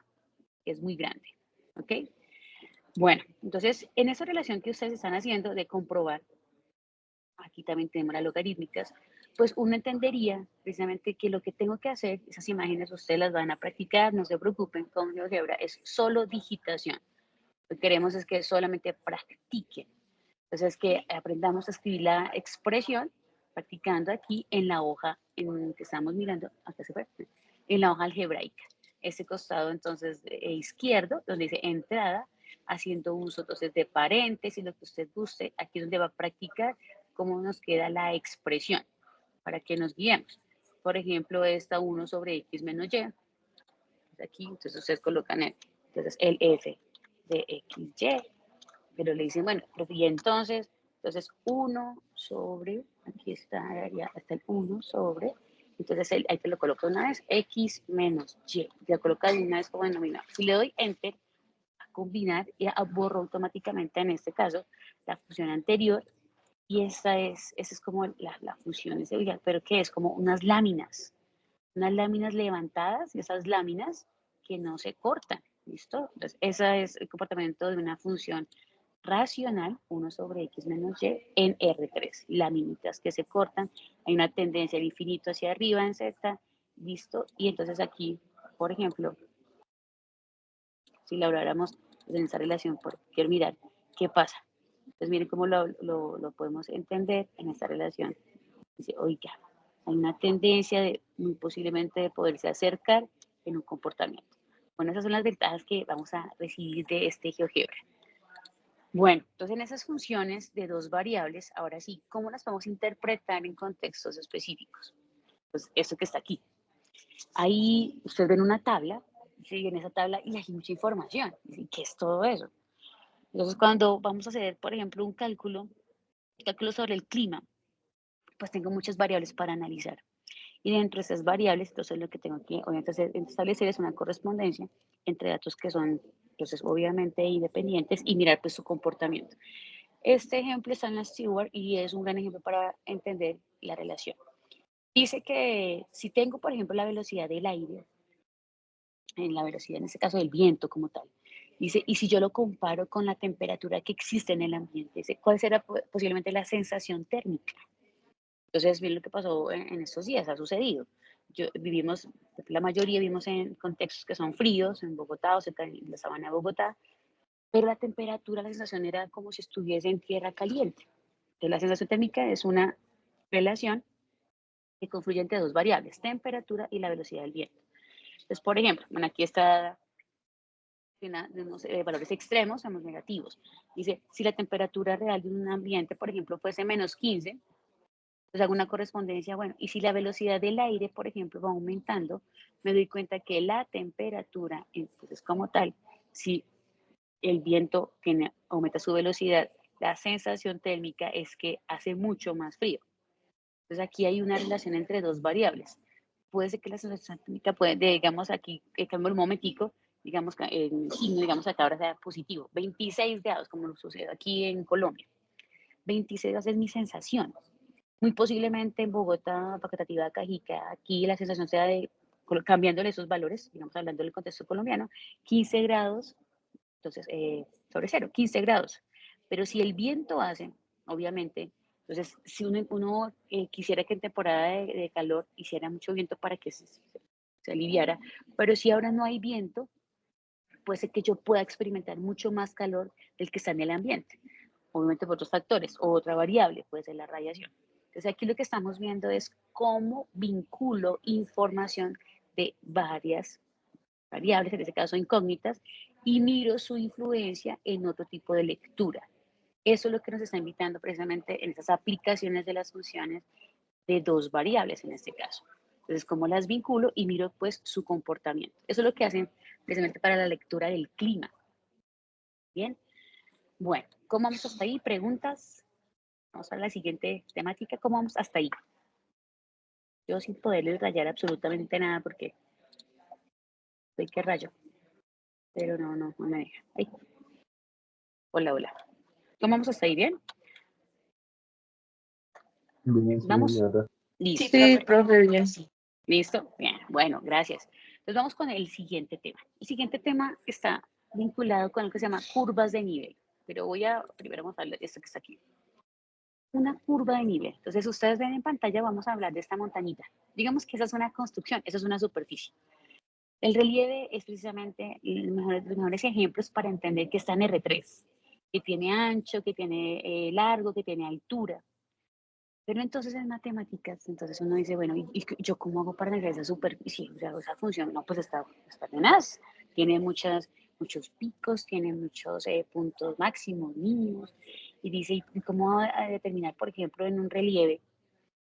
[SPEAKER 1] es muy grande, ¿ok? Bueno, entonces, en esa relación que ustedes están haciendo de comprobar, aquí también tenemos las logarítmicas, pues uno entendería precisamente que lo que tengo que hacer, esas imágenes ustedes las van a practicar, no se preocupen, con GeoGebra es solo digitación. Lo que queremos es que solamente practiquen. Entonces, que aprendamos a escribir la expresión practicando aquí en la hoja en que estamos mirando, acá se fue, en la hoja algebraica. Este costado entonces izquierdo, donde dice entrada, haciendo uso entonces de paréntesis, lo que usted guste, aquí es donde va a practicar cómo nos queda la expresión, para que nos guiemos. Por ejemplo, esta 1 sobre x menos y, aquí, entonces ustedes colocan entonces el f de xy, pero le dicen, bueno, y entonces 1 sobre, aquí está, ya está el 1 sobre, entonces ahí te lo coloco una vez, x menos y, ya coloca de una vez como denominador. Si le doy enter, a combinar, y borro automáticamente en este caso la función anterior, y esa es como la función de seguridad, pero que es como unas láminas levantadas, y esas láminas que no se cortan, ¿listo? Entonces, ese es el comportamiento de una función racional, 1 sobre x menos y, en R3. Laminitas que se cortan, hay una tendencia al infinito hacia arriba en Z, ¿listo? Y entonces aquí, por ejemplo, si lo habláramos en esa relación, quiero mirar qué pasa. Entonces, miren cómo lo podemos entender en esta relación. Dice, oiga, hay una tendencia de muy posiblemente de poderse acercar en un comportamiento. Bueno, esas son las ventajas que vamos a recibir de este GeoGebra. Bueno, entonces en esas funciones de dos variables, ahora sí, ¿cómo las podemos interpretar en contextos específicos? Pues esto que está aquí. Ahí ustedes ven una tabla, y en esa tabla y hay mucha información. ¿Qué es todo eso? Entonces cuando vamos a hacer, por ejemplo, un cálculo sobre el clima, pues tengo muchas variables para analizar. Y dentro de esas variables, entonces lo que tengo que obviamente establecer es una correspondencia entre datos que son, entonces obviamente independientes, y mirar pues su comportamiento. Este ejemplo está en la Stewart y es un gran ejemplo para entender la relación. Dice que si tengo, por ejemplo, la velocidad del aire, en la velocidad, en este caso del viento como tal, dice, y si yo lo comparo con la temperatura que existe en el ambiente, dice, ¿cuál será posiblemente la sensación térmica? Entonces, bien lo que pasó en estos días, ha sucedido. La mayoría vivimos en contextos que son fríos, en Bogotá o cerca de la sabana de Bogotá, pero la temperatura, la sensación era como si estuviese en tierra caliente. Entonces, la sensación térmica es una relación que confluye entre dos variables, temperatura y la velocidad del viento. Entonces, por ejemplo, bueno, aquí está de unos valores extremos a los negativos. Dice, si la temperatura real de un ambiente, por ejemplo, fuese menos 15, entonces hago una correspondencia, bueno, y si la velocidad del aire, por ejemplo, va aumentando, me doy cuenta que la temperatura, entonces como tal, si el viento aumenta su velocidad, la sensación térmica es que hace mucho más frío. Entonces aquí hay una relación entre dos variables. Puede ser que la sensación térmica digamos aquí, cambio un momentico, digamos, el signo, digamos, acá ahora sea positivo, 26 grados, como lo sucede aquí en Colombia. 26 grados es mi sensación. Muy posiblemente en Bogotá, Pacatativá, Cajica, aquí la sensación sea de, cambiándole esos valores, digamos, hablando del contexto colombiano, 15 grados, entonces, sobre 0, 15 grados. Pero si el viento hace, obviamente, entonces, si uno quisiera que en temporada de calor hiciera mucho viento para que se aliviara, pero si ahora no hay viento, puede ser que yo pueda experimentar mucho más calor del que está en el ambiente, obviamente por otros factores, o otra variable, puede ser la radiación. Entonces aquí lo que estamos viendo es cómo vinculo información de varias variables, en este caso incógnitas, y miro su influencia en otro tipo de lectura. Eso es lo que nos está invitando precisamente en esas aplicaciones de las funciones de dos variables en este caso. Entonces, cómo las vinculo y miro pues su comportamiento. Eso es lo que hacen precisamente para la lectura del clima. Bien, bueno, ¿cómo vamos hasta ahí? ¿Preguntas? Vamos a la siguiente temática. ¿Cómo vamos hasta ahí? Yo sin poderles rayar absolutamente nada porque soy que rayo. Pero no me deja. Ay. Hola, hola. ¿Cómo vamos hasta ahí? ¿Bien?
[SPEAKER 3] Bien, sí,
[SPEAKER 1] ¿Vamos?
[SPEAKER 3] señora.
[SPEAKER 1] Listo.
[SPEAKER 7] Sí, profe, bien.
[SPEAKER 1] ¿Listo? Bien, bueno, gracias. Entonces vamos con el siguiente tema. El siguiente tema está vinculado con lo que se llama curvas de nivel. Pero voy a primero mostrar esto que está aquí. Una curva de nivel. Entonces, ustedes ven en pantalla, vamos a hablar de esta montañita. Digamos que esa es una construcción, esa es una superficie. El relieve es precisamente los mejores ejemplos para entender que está en R3, que tiene ancho, que tiene largo, que tiene altura. Pero entonces en matemáticas, entonces uno dice, bueno, ¿y yo cómo hago para medir esa superficie? O sea, esa función, no, pues está tenaz. Tiene muchos picos, tiene muchos puntos máximos, mínimos. Y dice, ¿y cómo va a determinar, por ejemplo, en un relieve,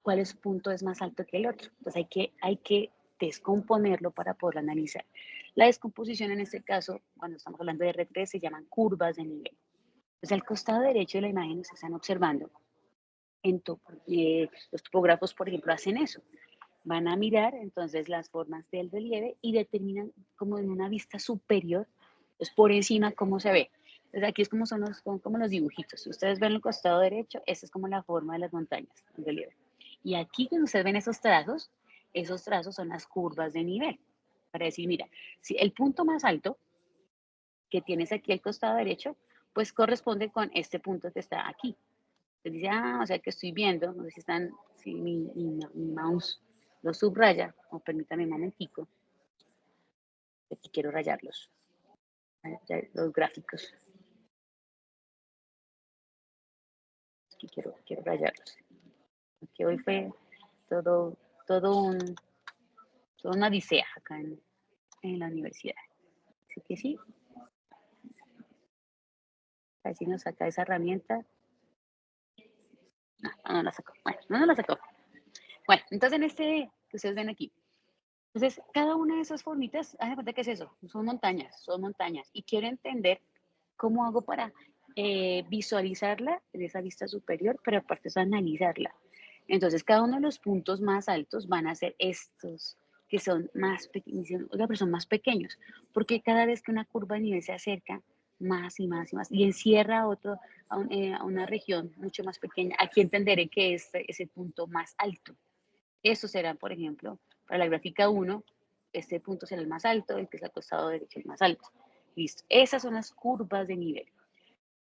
[SPEAKER 1] cuál es punto es más alto que el otro? Entonces hay que descomponerlo para poderlo analizar. La descomposición en este caso, cuando estamos hablando de R3, se llaman curvas de nivel. Entonces al costado derecho de la imagen se están observando los topógrafos, por ejemplo, hacen eso. Van a mirar entonces las formas del relieve y determinan como en una vista superior, pues por encima cómo se ve. Entonces aquí es como son como los dibujitos. Si ustedes ven el costado derecho, esta es como la forma de las montañas, el relieve. Y aquí cuando ustedes ven esos trazos son las curvas de nivel. Para decir, mira, si el punto más alto que tienes aquí al costado derecho, pues corresponde con este punto que está aquí. Entonces dice, o sea que estoy viendo, no sé si están, si mi mouse lo subraya, o permítame un momentico, aquí quiero rayarlos, los gráficos, aquí quiero rayarlos, porque hoy fue todo, todo toda una odisea acá en la universidad, así que sí, así nos saca esa herramienta, no la sacó, bueno, no la sacó, bueno, entonces en este que ustedes ven aquí, entonces, cada una de esas formitas, haz de cuenta que es eso, son montañas. Y quiero entender cómo hago para visualizarla en esa vista superior, pero aparte es analizarla. Entonces, cada uno de los puntos más altos van a ser estos, que son más pequeños, pero son más pequeños, porque cada vez que una curva de nivel se acerca más y más y más, y encierra a una región mucho más pequeña, aquí entenderé que este es el punto más alto. Estos serán, por ejemplo, para la gráfica 1, este punto será el más alto, el que es al costado derecho el más alto. Listo. Esas son las curvas de nivel.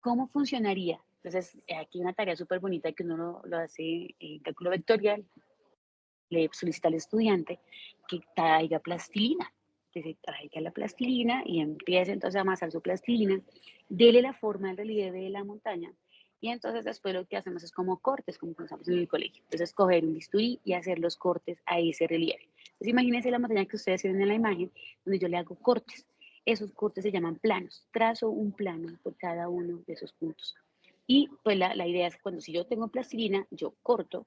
[SPEAKER 1] ¿Cómo funcionaría? Entonces, aquí una tarea súper bonita que uno lo hace en cálculo vectorial, le solicita al estudiante que traiga plastilina, que se traiga la plastilina y empiece entonces a amasar su plastilina, dele la forma al relieve de la montaña y entonces después lo que hacemos es como cortes, como usamos en el colegio. Entonces coger un bisturí y hacer los cortes a ese relieve. Entonces imagínense la montaña que ustedes tienen en la imagen, donde yo le hago cortes. Esos cortes se llaman planos. Trazo un plano por cada uno de esos puntos. Y pues la idea es que cuando si yo tengo plastilina, yo corto,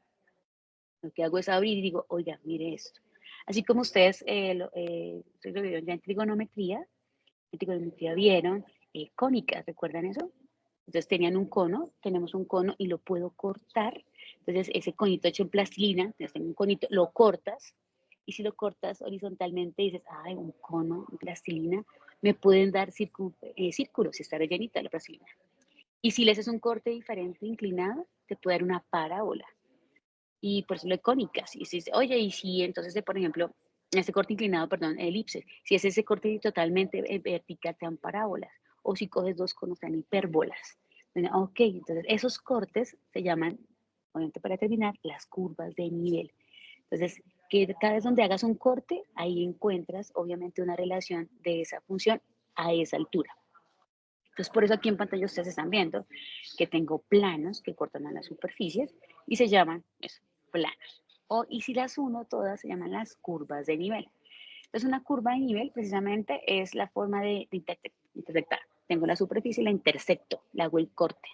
[SPEAKER 1] lo que hago es abrir y digo, oiga, mire esto. Así como ustedes lo vieron ya en trigonometría vieron cónicas, ¿recuerdan eso? Entonces tenían un cono, tenemos un cono y lo puedo cortar. Entonces ese conito hecho en plastilina, entonces tengo un conito, lo cortas y si lo cortas horizontalmente dices, ay, un cono en plastilina, me pueden dar círculos si está rellenita la plastilina. Y si le haces un corte diferente, inclinado, te puede dar una parábola. Y por eso lo de cónicas. Y si, oye, y si entonces, por ejemplo, este corte inclinado, perdón, elipses, si es ese corte totalmente vertical, te dan parábolas. O si coges dos conos, te dan hipérbolas. Ok, entonces esos cortes se llaman, obviamente para terminar, las curvas de nivel. Entonces, que cada vez donde hagas un corte, ahí encuentras obviamente una relación de esa función a esa altura. Entonces, por eso aquí en pantalla ustedes están viendo que tengo planos que cortan a las superficies y se llaman eso, planos. Y si las uno todas, se llaman las curvas de nivel. Entonces, una curva de nivel precisamente es la forma de intersectar. Tengo la superficie y la intersecto, le hago el corte.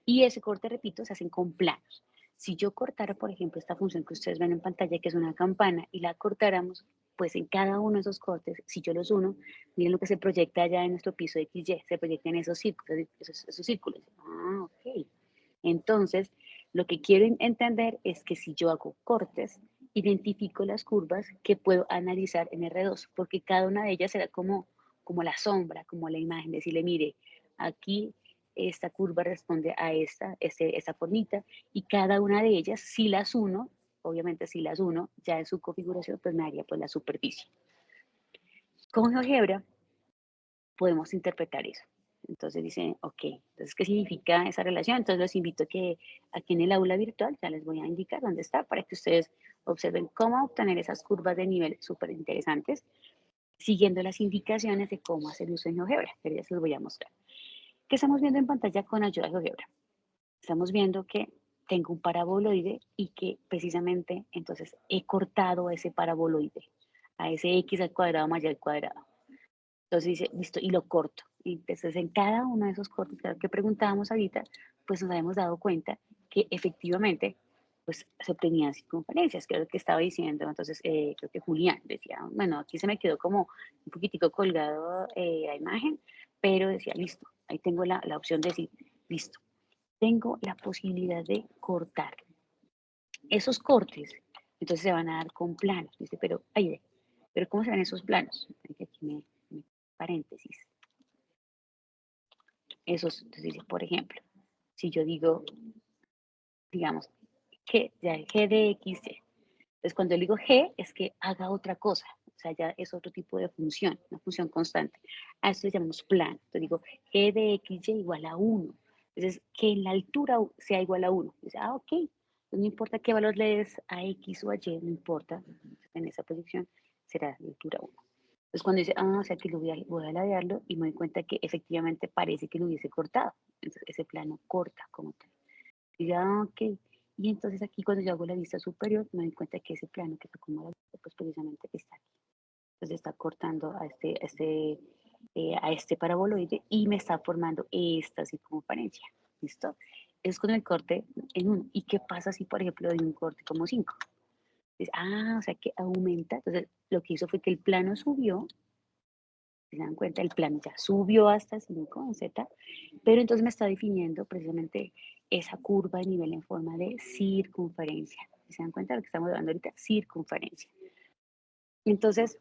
[SPEAKER 1] Y ese corte, repito, se hacen con planos. Si yo cortara, por ejemplo, esta función que ustedes ven en pantalla, que es una campana, y la cortáramos, pues en cada uno de esos cortes, si yo los uno, miren lo que se proyecta allá en nuestro piso XY, se proyecta en esos círculos, esos círculos. Ah, ok. Entonces, lo que quiero entender es que si yo hago cortes, identifico las curvas que puedo analizar en R2, porque cada una de ellas será como la sombra, como la imagen, decirle, mire, aquí esta curva responde a esta formita, y cada una de ellas, si las uno, obviamente si las uno, ya en su configuración, pues me haría pues la superficie. Con GeoGebra podemos interpretar eso. Entonces dicen, ok, entonces, ¿qué significa esa relación? Entonces los invito a que aquí en el aula virtual, ya les voy a indicar dónde está, para que ustedes observen cómo obtener esas curvas de nivel súper interesantes, siguiendo las indicaciones de cómo hacer uso en GeoGebra, pero ya se los voy a mostrar. ¿Qué estamos viendo en pantalla con ayuda de GeoGebra? Estamos viendo que tengo un paraboloide y que precisamente entonces he cortado ese paraboloide, a ese x al cuadrado más y al cuadrado. Entonces dice, listo, y lo corto. Y entonces en cada uno de esos cortes que preguntábamos ahorita, pues nos habíamos dado cuenta que efectivamente pues se obtenían circunferencias, que es lo que estaba diciendo. Entonces creo que Julián decía, bueno, aquí se me quedó como un poquitico colgado la imagen, pero decía, listo, ahí tengo la opción de decir, listo, tengo la posibilidad de cortar. Esos cortes, entonces se van a dar con planos. Dice, pero ¿cómo se ven esos planos? Aquí paréntesis. Esos, entonces dice, por ejemplo, si yo digo, digamos, G de X, Y. Entonces, cuando yo digo G, es que haga otra cosa. O sea, ya es otro tipo de función, una función constante. A eso le llamamos plano. Entonces digo, G de X, Y igual a 1. Entonces, que en la altura sea igual a 1. Dice, ok. Entonces, no importa qué valor le des a X o a Y, no importa. En esa posición será la altura 1. Entonces, cuando dice, o sea que voy a ladearlo y me doy cuenta que efectivamente parece que lo hubiese cortado. Entonces, ese plano corta como tal. Y ya, ok. Y entonces aquí cuando yo hago la vista superior, me doy cuenta que ese plano que está como la vista, pues precisamente está aquí. Entonces está cortando a este paraboloide y me está formando esta circunferencia. ¿Listo? Es con el corte en 1. ¿Y qué pasa si, por ejemplo, doy un corte como 5? O sea que aumenta. Entonces, lo que hizo fue que el plano subió. ¿Se dan cuenta? El plano ya subió hasta 5 en Z, pero entonces me está definiendo precisamente esa curva de nivel en forma de circunferencia. ¿Se dan cuenta de lo que estamos hablando ahorita? Circunferencia. Entonces,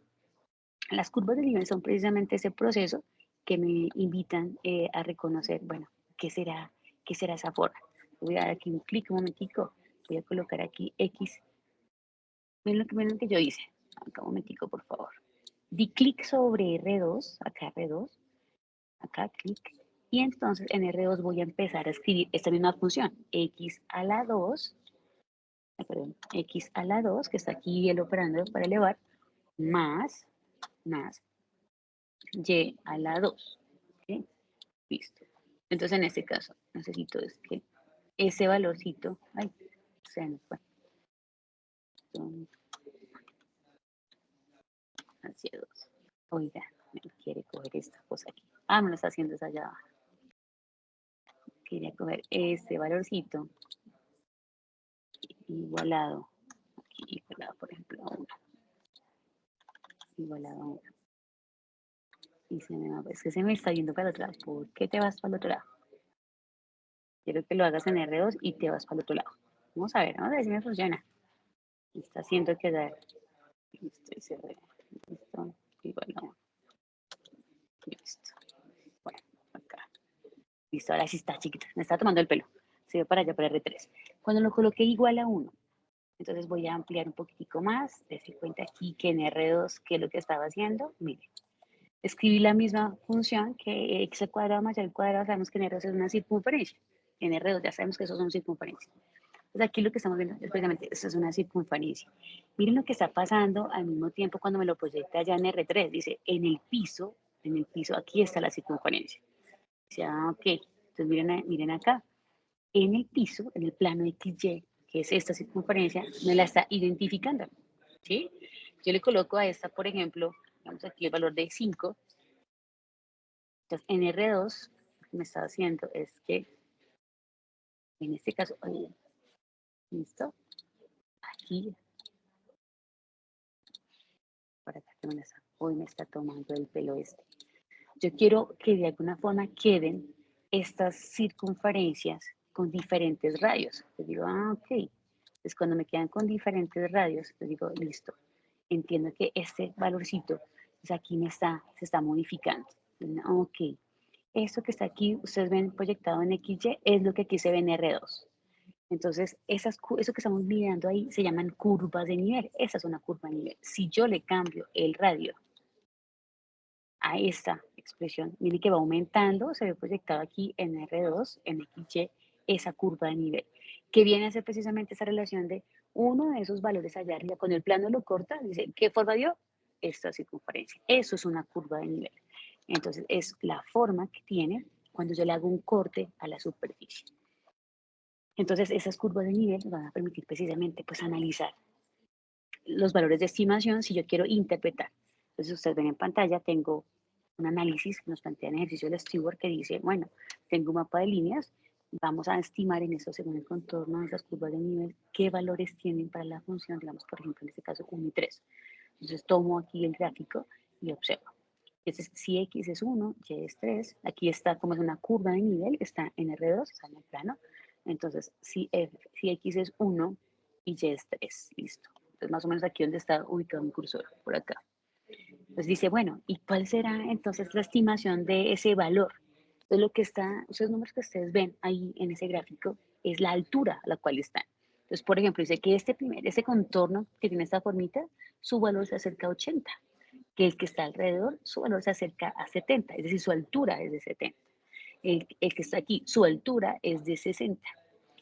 [SPEAKER 1] las curvas de nivel son precisamente ese proceso que me invitan a reconocer, bueno, ¿qué será esa forma? Voy a dar aquí un clic, un momentico, voy a colocar aquí X. Miren lo que yo hice. Acá un momentico, por favor. Di clic sobre R2, acá clic, y entonces en R2 voy a empezar a escribir esta misma función, X a la 2, X a la 2, que está aquí el operando para elevar, más Y a la 2. ¿Okay? Listo. Entonces en este caso necesito es que ese valorcito, se nos fue. Hacia 2. Oiga, me quiere coger esta cosa aquí. Me lo está haciendo esa allá abajo. Quería coger este valorcito igualado, aquí igualado por ejemplo a 1, igualado a 1. Y es que se me está yendo para el otro lado. ¿Por qué te vas para el otro lado? Quiero que lo hagas en R2 y te vas para el otro lado. Vamos a ver si me funciona. Me está haciendo quedar. Listo, listo, igual a 1. Listo. Bueno, acá. Listo, ahora sí está chiquita. Me está tomando el pelo. Se ve para allá, para R3. Cuando lo coloqué igual a 1, entonces voy a ampliar un poquitico más. Dense cuenta aquí que en R2, ¿qué es lo que estaba haciendo? Miren, escribí la misma función que x al cuadrado más y al cuadrado. Sabemos que en R2 es una circunferencia. En R2 ya sabemos que eso son circunferencias. Entonces aquí lo que estamos viendo es precisamente, eso es una circunferencia. Miren lo que está pasando al mismo tiempo cuando me lo proyecta allá en R3. Dice, en el piso, aquí está la circunferencia. Ok, entonces miren acá. En el piso, en el plano XY, que es esta circunferencia, me la está identificando, ¿sí? Yo le coloco a esta, por ejemplo, vamos aquí el valor de 5. Entonces, en R2, lo que me está haciendo es que, en este caso, listo, aquí, para acá que me la está, hoy me está tomando el pelo este. Yo quiero que de alguna forma queden estas circunferencias con diferentes radios. Les digo, ok. Entonces, cuando me quedan con diferentes radios, les digo, listo. Entiendo que este valorcito, pues aquí se está modificando. Ok. Esto que está aquí, ustedes ven proyectado en XY, es lo que aquí se ve en R2. Entonces, eso que estamos mirando ahí se llaman curvas de nivel. Esa es una curva de nivel. Si yo le cambio el radio a esta expresión, mire que va aumentando, se ve proyectado aquí en R2, en XY, esa curva de nivel, que viene a ser precisamente esa relación de uno de esos valores allá arriba, con el plano lo corta, dice, ¿qué forma dio? Esta circunferencia. Eso es una curva de nivel. Entonces, es la forma que tiene cuando yo le hago un corte a la superficie. Entonces, esas curvas de nivel van a permitir precisamente pues analizar los valores de estimación si yo quiero interpretar. Entonces, ustedes ven en pantalla, tengo un análisis que nos plantea en ejercicio del Stewart que dice, bueno, tengo un mapa de líneas, vamos a estimar en esto según el contorno de esas curvas de nivel, qué valores tienen para la función, digamos, por ejemplo, en este caso 1 y 3. Entonces, tomo aquí el gráfico y observo. Entonces, si X es 1, Y es 3, aquí está como es una curva de nivel, está en R2, está en el plano. Entonces, si X es 1 y Y es 3, listo. Entonces, más o menos aquí donde está ubicado mi cursor, por acá. Entonces dice, bueno, ¿y cuál será entonces la estimación de ese valor? Entonces lo que está, esos números que ustedes ven ahí en ese gráfico es la altura a la cual están. Entonces, por ejemplo, dice que ese contorno que tiene esta formita, su valor se acerca a 80, que el que está alrededor, su valor se acerca a 70, es decir, su altura es de 70. El que está aquí, su altura es de 60.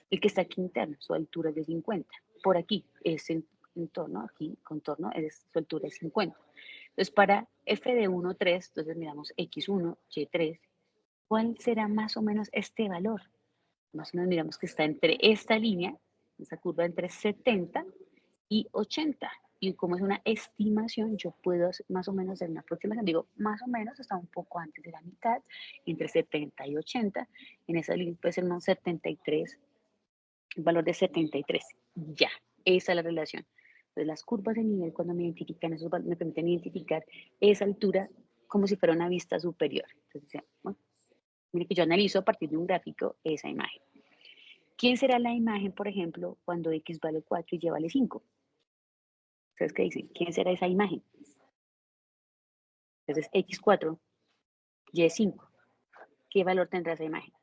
[SPEAKER 1] El que está aquí interno, su altura es de 50. Por aquí, ese entorno, aquí, contorno, su altura es 50. Entonces, para f de 1, 3, entonces miramos x1, y3, ¿cuál será más o menos este valor? Más o menos miramos que está entre esta línea, esta curva entre 70 y 80. Y como es una estimación, yo puedo más o menos hacer una aproximación. Digo, más o menos está un poco antes de la mitad, entre 70 y 80. En esa línea puede ser unos 73, el valor de 73. Ya, esa es la relación. Entonces, las curvas de nivel, cuando me identifican, me permiten identificar esa altura como si fuera una vista superior. Entonces, bueno, mire que yo analizo a partir de un gráfico esa imagen. ¿Quién será la imagen, por ejemplo, cuando X vale 4 y Y vale 5? ¿Ustedes qué dicen? ¿Quién será esa imagen? Entonces, X4, Y5. ¿Qué valor tendrá esa imagen?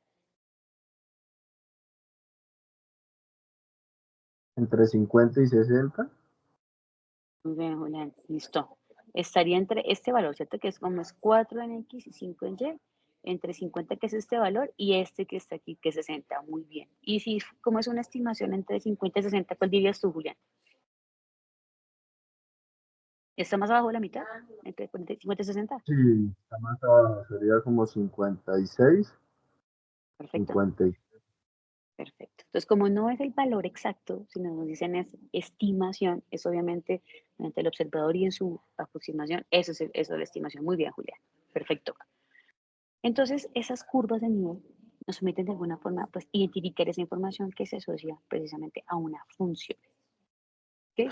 [SPEAKER 3] Entre 50 y 60.
[SPEAKER 1] Muy bien, Julián. Listo. Estaría entre este valor, ¿cierto? Que es como es 4 en X y 5 en Y. Entre 50, que es este valor, y este que está aquí, que es 60. Muy bien. Y si, como es una estimación entre 50 y 60, ¿cuál dirías tú, Julián? ¿Está más abajo de la mitad? ¿Entre 50 y 60?
[SPEAKER 3] Sí, está más abajo, sería como 56,
[SPEAKER 1] Perfecto.
[SPEAKER 3] 50.
[SPEAKER 1] Perfecto. Entonces, como no es el valor exacto, sino nos dicen es estimación, es obviamente ante el observador y en su aproximación, eso es la estimación. Muy bien, Julián. Perfecto. Entonces, esas curvas de nivel nos permiten de alguna forma pues, identificar esa información que se asocia precisamente a una función. ¿Okay?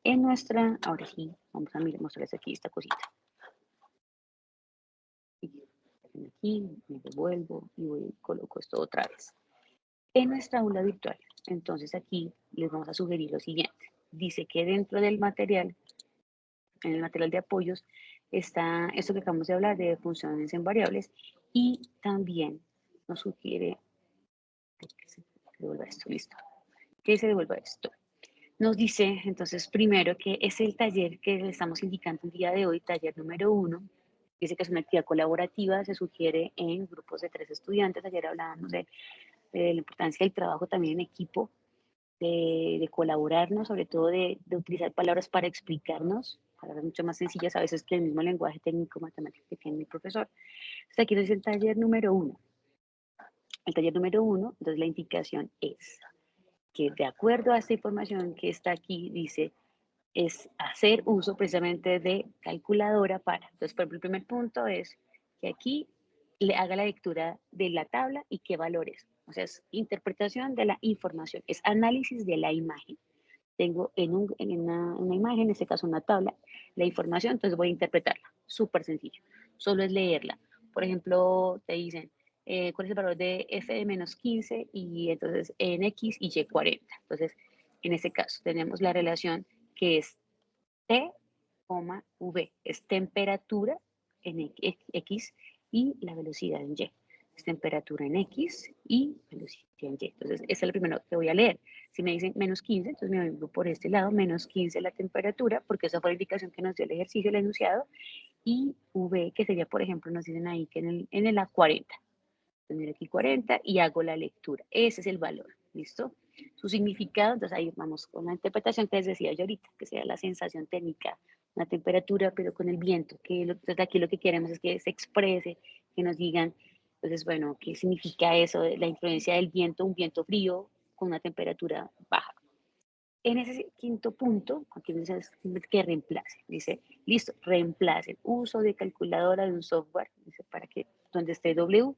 [SPEAKER 1] En nuestra, ahora sí, vamos a mostrarles aquí esta cosita. Aquí, me devuelvo y coloco esto otra vez. En nuestra aula virtual, entonces aquí les vamos a sugerir lo siguiente. Dice que dentro del material, en el material de apoyos, está esto que acabamos de hablar de funciones en variables y también nos sugiere que se devuelva esto, listo. Que se devuelva esto. Nos dice entonces primero que es el taller que le estamos indicando el día de hoy, taller número 1. Dice que es una actividad colaborativa, se sugiere en grupos de 3 estudiantes. Ayer hablábamos de la importancia del trabajo también en equipo, de colaborarnos, sobre todo de utilizar palabras para explicarnos, palabras mucho más sencillas a veces que el mismo lenguaje técnico matemático que tiene mi profesor. Entonces aquí nos dice el taller número 1. el taller número 1, entonces la indicación es que de acuerdo a esta información que está aquí, dice, es hacer uso precisamente de calculadora para. Entonces, por ejemplo, el primer punto es que aquí le haga la lectura de la tabla y qué valores. O sea, es interpretación de la información, es análisis de la imagen. Tengo en una imagen, en este caso una tabla, la información, entonces voy a interpretarla. Súper sencillo. Solo es leerla. Por ejemplo, te dicen, ¿cuál es el valor de f de menos 15? Y entonces en x y y 40. Entonces, en este caso, tenemos la relación que es T, V, es temperatura en X y la velocidad en Y. Es temperatura en X y velocidad en Y. Entonces, ese es el primero que voy a leer. Si me dicen menos 15, entonces me vengo por este lado, menos 15 la temperatura, porque esa fue la indicación que nos dio el ejercicio, el enunciado, y V, que sería, por ejemplo, nos dicen ahí que en el A40. Entonces, miro aquí 40 y hago la lectura. Ese es el valor, ¿listo? Su significado, entonces ahí vamos con la interpretación que les decía yo ahorita, que sería la sensación térmica, la temperatura, pero con el viento, que entonces aquí lo que queremos es que se exprese, que nos digan, entonces, bueno, ¿qué significa eso? La influencia del viento, un viento frío con una temperatura baja. En ese quinto punto, aquí dice que reemplace, dice, listo, reemplace el uso de calculadora de un software, dice, para que donde esté W,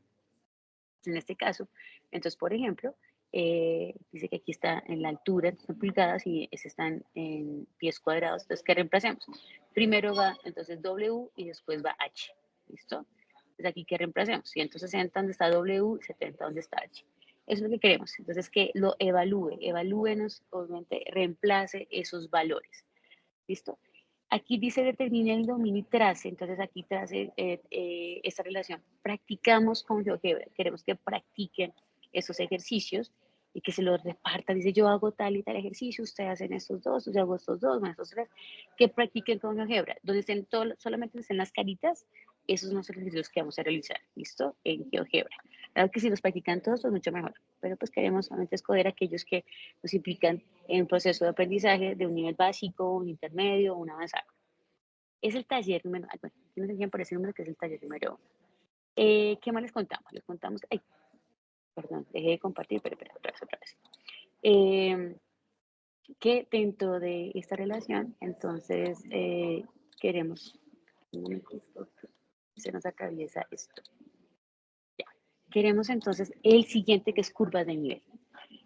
[SPEAKER 1] en este caso. Entonces, por ejemplo, dice que aquí está en la altura, en pulgadas, y ese están en pies cuadrados. Entonces, ¿qué reemplacemos? Primero va, entonces, W y después va H. ¿Listo? Entonces, aquí, ¿qué reemplacemos? 160 donde está W, 70 donde está H. Eso es lo que queremos. Entonces, que lo evalúenos, obviamente, reemplace esos valores. ¿Listo? Aquí dice determine el dominio y trace, entonces aquí trace esta relación. Practicamos con GeoGebra, queremos que practiquen esos ejercicios y que se los repartan. Dice yo hago tal y tal ejercicio, ustedes hacen estos dos, yo hago estos dos, estos tres, que practiquen con GeoGebra. Donde estén solamente estén las caritas, esos son los ejercicios que vamos a realizar, ¿listo? En GeoGebra. Claro que si los practican todos, pues mucho mejor, pero pues queremos solamente escoger aquellos que nos implican en un proceso de aprendizaje de un nivel básico, un intermedio, un avanzado. Es el taller número, bueno, aquí nos envían por ese número que es el taller número 1. ¿Qué más les contamos? Les contamos, ay, perdón, dejé de compartir, pero otra vez. Que dentro de esta relación, entonces, queremos, un momentito, se nos atraviesa esto. Ya. Queremos entonces el siguiente que es curvas de nivel.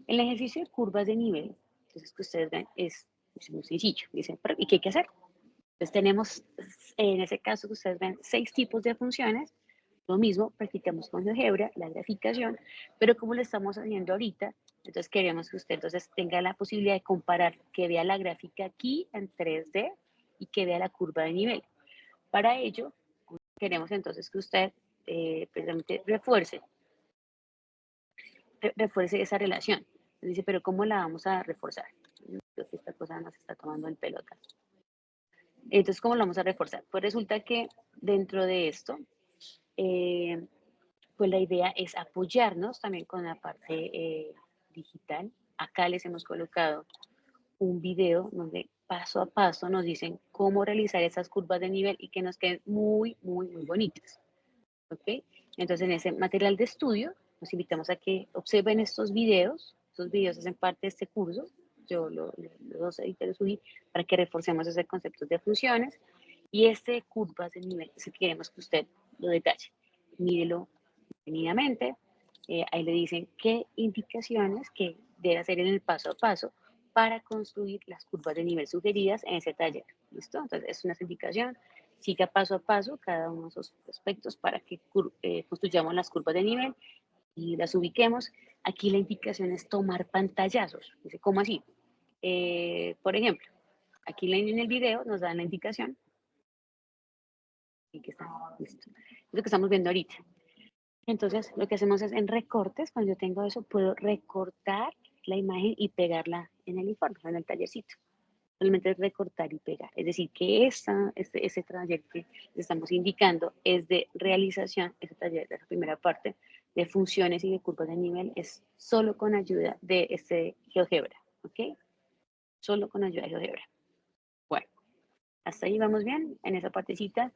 [SPEAKER 1] El ejercicio de curvas de nivel, entonces que ustedes ven, es muy sencillo. Dicen, ¿y qué hay que hacer? Entonces tenemos, en ese caso que ustedes ven, 6 tipos de funciones. Lo mismo, practicamos con GeoGebra, la graficación, pero como lo estamos haciendo ahorita, entonces queremos que usted entonces tenga la posibilidad de comparar, que vea la gráfica aquí en 3D y que vea la curva de nivel. Para ello, queremos entonces que usted precisamente refuerce esa relación. Dice, pero ¿cómo la vamos a reforzar? Creo que esta cosa nos está tomando el pelo acá. Entonces, ¿cómo lo vamos a reforzar? Pues resulta que dentro de esto, pues la idea es apoyarnos también con la parte digital. Acá les hemos colocado un video donde paso a paso nos dicen cómo realizar esas curvas de nivel y que nos queden muy, muy, muy bonitas. ¿Ok? Entonces, en ese material de estudio, los invitamos a que observen estos videos. Estos videos hacen parte de este curso. Yo los edité, los subí para que reforcemos esos conceptos de funciones. Y este curvas de nivel, si queremos que usted lo detalle, mírelo detenidamente. Ahí le dicen qué indicaciones que debe hacer en el paso a paso para construir las curvas de nivel sugeridas en ese taller. ¿Listo? Entonces, es una indicación. Siga paso a paso cada uno de esos aspectos para que construyamos las curvas de nivel y las ubiquemos. Aquí la indicación es tomar pantallazos. Dice, ¿cómo así? Por ejemplo, aquí en el video nos dan la indicación. Aquí está, listo. Es lo que estamos viendo ahorita. Entonces, lo que hacemos es en recortes, cuando yo tengo eso, puedo recortar la imagen y pegarla en el informe, en el tallercito. Solamente es recortar y pegar. Es decir, que ese taller que les estamos indicando es de realización, ese taller de la primera parte, de funciones y de curvas de nivel, es solo con ayuda de este GeoGebra, ¿ok? Solo con ayuda de GeoGebra. Bueno, hasta ahí vamos bien en esa partecita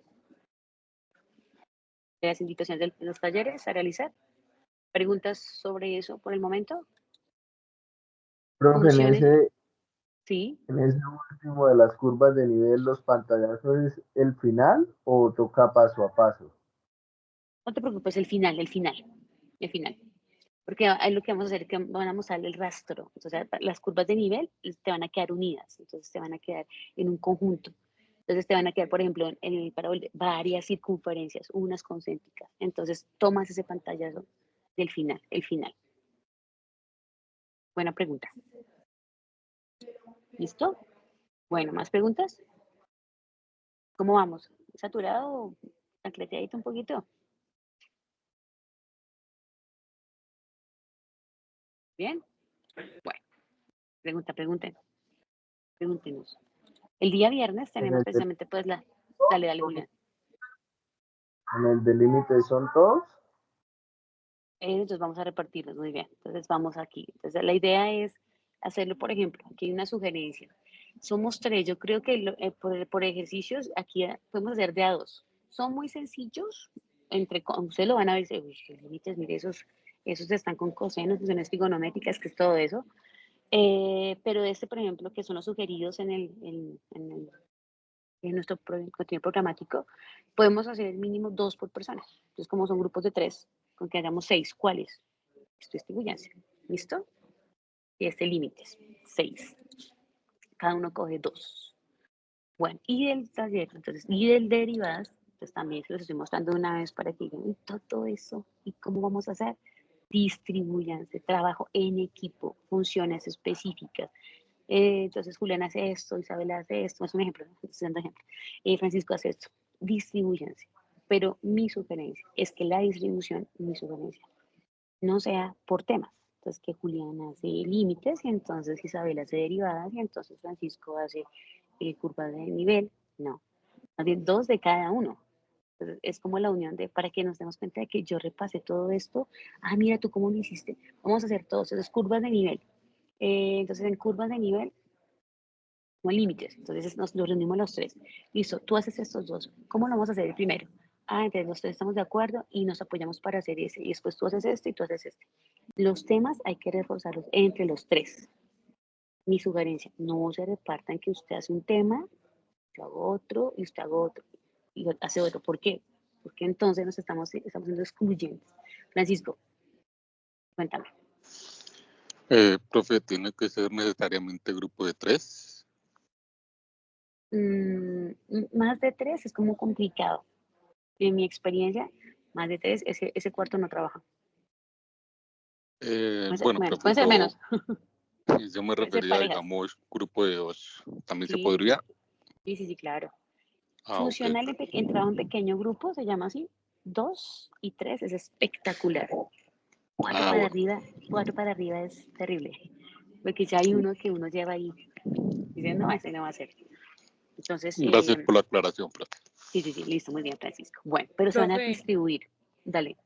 [SPEAKER 1] de las indicaciones de los talleres a realizar. ¿Preguntas sobre eso por el momento?
[SPEAKER 3] Profe,
[SPEAKER 1] ¿Funciones? Sí.
[SPEAKER 3] en ese último de las curvas de nivel, ¿los pantallazos es el final o toca paso a paso?
[SPEAKER 1] No te preocupes, el final. Porque ahí lo que vamos a hacer es que van a mostrar el rastro. Entonces, las curvas de nivel te van a quedar unidas. Entonces, te van a quedar en un conjunto. Entonces, te van a quedar, por ejemplo, en el parabol varias circunferencias, unas concéntricas. Entonces, tomas ese pantallazo del final, el final. Buena pregunta. ¿Listo? Bueno, ¿más preguntas? ¿Cómo vamos? ¿Saturado? ¿Acleteadito un poquito? ¿Bien? Bueno, pregúntenos. El día viernes
[SPEAKER 3] En
[SPEAKER 1] tenemos
[SPEAKER 3] el, del-
[SPEAKER 1] precisamente pues la... Dale, Julián.
[SPEAKER 3] en el de límite son todos.
[SPEAKER 1] Entonces vamos a repartirlos, muy bien. Entonces vamos aquí. Entonces la idea es hacerlo, por ejemplo, aquí hay una sugerencia. Somos 3, yo creo que por ejercicios aquí podemos hacer de a 2. Son muy sencillos, ustedes lo van a ver, uy, qué límites, mire, esos están con cosenos, funciones trigonométricas, que es todo eso. Pero por ejemplo, que son los sugeridos en nuestro contenido programático, podemos hacer el mínimo 2 por persona. Entonces, como son grupos de 3, con que hagamos 6, ¿cuáles? Esto es distribuyancia. ¿Listo? Y límites, 6. Cada uno coge 2. Bueno, y del taller, entonces, y del derivadas, pues también se los estoy mostrando una vez para que digan, y todo eso, ¿y cómo vamos a hacer? Distribuyancia, trabajo en equipo, funciones específicas. Entonces Julián hace esto, Isabel hace esto, es un ejemplo, ¿no? Estoy dando ejemplo. Francisco hace esto, distribuyanse. Pero mi sugerencia es que la distribución, mi sugerencia, no sea por temas. Entonces que Julián hace límites y entonces Isabel hace derivadas y entonces Francisco hace curvas de nivel. No, más bien 2 de cada uno. Entonces, es como la unión para que nos demos cuenta de que yo repasé todo esto. Ah, mira tú cómo lo hiciste. Vamos a hacer todos esas curvas de nivel. Entonces, en curvas de nivel, no límites. Entonces nos reunimos los 3. Listo, tú haces estos 2. ¿Cómo lo vamos a hacer el primero? Ah, entonces los 3 estamos de acuerdo y nos apoyamos para hacer ese. Y después tú haces esto y tú haces este. Los temas hay que reforzarlos entre los 3. Mi sugerencia, no se repartan que usted hace un tema, yo hago otro y usted haga otro y hace otro. ¿Por qué? Porque entonces nos estamos siendo excluyentes. Francisco, cuéntame.
[SPEAKER 5] Profe, ¿tiene que ser necesariamente grupo de 3?
[SPEAKER 1] Más de 3 es como complicado. En mi experiencia, más de 3, ese cuarto no trabaja.
[SPEAKER 5] Bueno,
[SPEAKER 1] Bueno,
[SPEAKER 5] profe,
[SPEAKER 1] pueden ser menos,
[SPEAKER 5] yo me
[SPEAKER 1] pueden ser
[SPEAKER 5] refería,
[SPEAKER 1] parejas.
[SPEAKER 5] digamos, grupo de 2. ¿También se
[SPEAKER 1] Sí,
[SPEAKER 5] podría?
[SPEAKER 1] sí, claro.
[SPEAKER 5] Ah, ok.
[SPEAKER 1] Funcional en trabajo en pequeño grupo, se llama así. 2 y 3 es espectacular. 4
[SPEAKER 5] Ah,
[SPEAKER 1] para
[SPEAKER 5] bueno.
[SPEAKER 1] arriba, 4 para arriba es terrible. Porque ya hay uno que uno lleva ahí. Dice, no, ese no va a ser. Entonces,
[SPEAKER 5] Gracias por la aclaración, profe.
[SPEAKER 1] sí, listo, muy bien, Francisco. Bueno, pero se van a
[SPEAKER 6] Profe,
[SPEAKER 1] distribuir. Dale,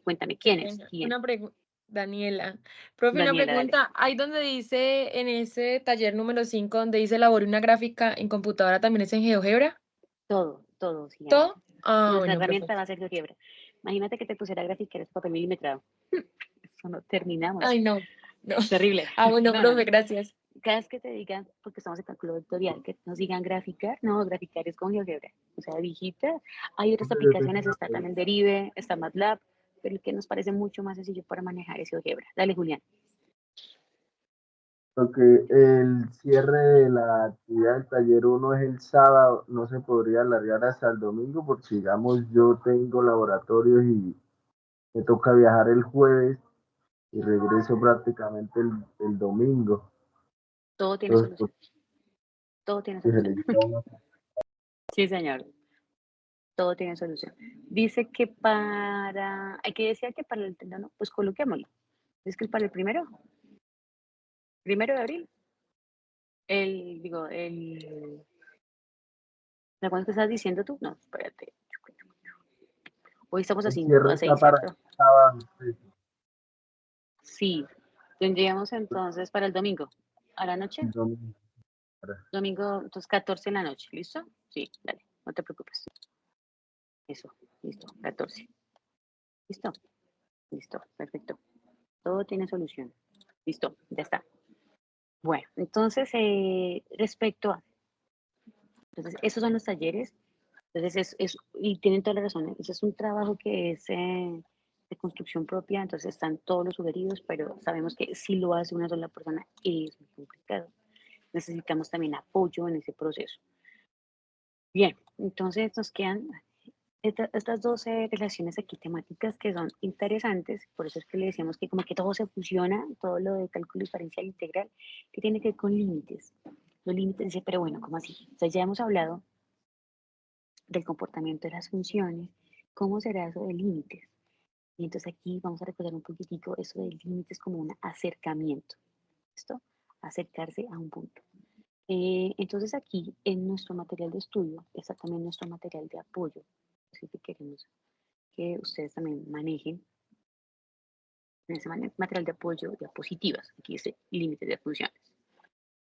[SPEAKER 1] cuéntame,
[SPEAKER 6] qué
[SPEAKER 1] ¿quiénes?
[SPEAKER 6] pena.
[SPEAKER 1] ¿Quién?
[SPEAKER 6] Una pregunta, Daniela. Profe, una
[SPEAKER 1] Daniela, dale.
[SPEAKER 6] pregunta. Ahí donde dice, en ese taller número 5 donde dice elabore una gráfica en computadora, ¿también es en GeoGebra?
[SPEAKER 1] Todo, gigante.
[SPEAKER 6] ¿Todo? Ah,
[SPEAKER 1] Nuestra
[SPEAKER 6] bueno,
[SPEAKER 1] herramienta
[SPEAKER 6] perfecto.
[SPEAKER 1] va a ser GeoGebra. Imagínate que te pusiera a graficar este papel milimetrado. Eso no terminamos.
[SPEAKER 6] Ay, no, no.
[SPEAKER 1] Terrible.
[SPEAKER 6] Ah, bueno,
[SPEAKER 1] No.
[SPEAKER 6] profe, gracias.
[SPEAKER 1] Cada vez que te digan, porque estamos en cálculo vectorial, que nos digan graficar, no, graficar es con GeoGebra. O sea, digita. Hay otras
[SPEAKER 3] Profe, yo tengo
[SPEAKER 1] aplicaciones,
[SPEAKER 3] una
[SPEAKER 1] está también Derive, está MATLAB, pero el que nos parece mucho más sencillo para manejar es GeoGebra. Dale, Julián.
[SPEAKER 3] Porque el cierre de la actividad del taller 1 es el sábado, no se podría alargar hasta el domingo, porque digamos yo tengo laboratorios y me toca viajar el jueves y regreso prácticamente el domingo.
[SPEAKER 1] Todo tiene
[SPEAKER 3] Entonces, pues,
[SPEAKER 1] solución. Todo tiene
[SPEAKER 3] si se
[SPEAKER 1] solución.
[SPEAKER 3] le lleva una-
[SPEAKER 1] Sí, señor. Todo tiene solución. Dice que hay que decir que para el 30, no, pues coloquémoslo. Es que para el primero de abril, ¿la cuándo que estás diciendo tú? No, espérate. Hoy estamos
[SPEAKER 3] el
[SPEAKER 1] a
[SPEAKER 3] cierre está
[SPEAKER 1] 6,
[SPEAKER 3] para
[SPEAKER 1] ¿cierto?
[SPEAKER 3] el sábado. Sí.
[SPEAKER 1] Sí. Tendríamos entonces para el domingo, a la noche.
[SPEAKER 3] El domingo.
[SPEAKER 1] Domingo, entonces 14 en la noche. ¿Listo? Sí, dale, no te preocupes. Eso, listo, 14. ¿Listo? Listo, perfecto. Todo tiene solución. Listo, ya está. Bueno, entonces, respecto a... Entonces, esos son los talleres. Entonces, y tienen toda la razón. Ese es un trabajo que es de construcción propia, entonces están todos los sugeridos, pero sabemos que si lo hace una sola persona es muy complicado. Necesitamos también apoyo en ese proceso. Bien, entonces nos quedan estas 12 relaciones aquí temáticas que son interesantes, por eso es que le decíamos que como que todo se fusiona, todo lo de cálculo diferencial integral, que tiene que ver con límites. Los límites, dice, pero bueno, ¿cómo así? O sea, ya hemos hablado del comportamiento de las funciones, ¿cómo será eso de límites? Y entonces aquí vamos a recordar un poquitico eso de límites como un acercamiento, ¿listo? Acercarse a un punto. Entonces aquí en nuestro material de estudio está también nuestro material de apoyo, así que queremos que ustedes también manejen en ese material de apoyo diapositivas. Aquí dice límites de funciones.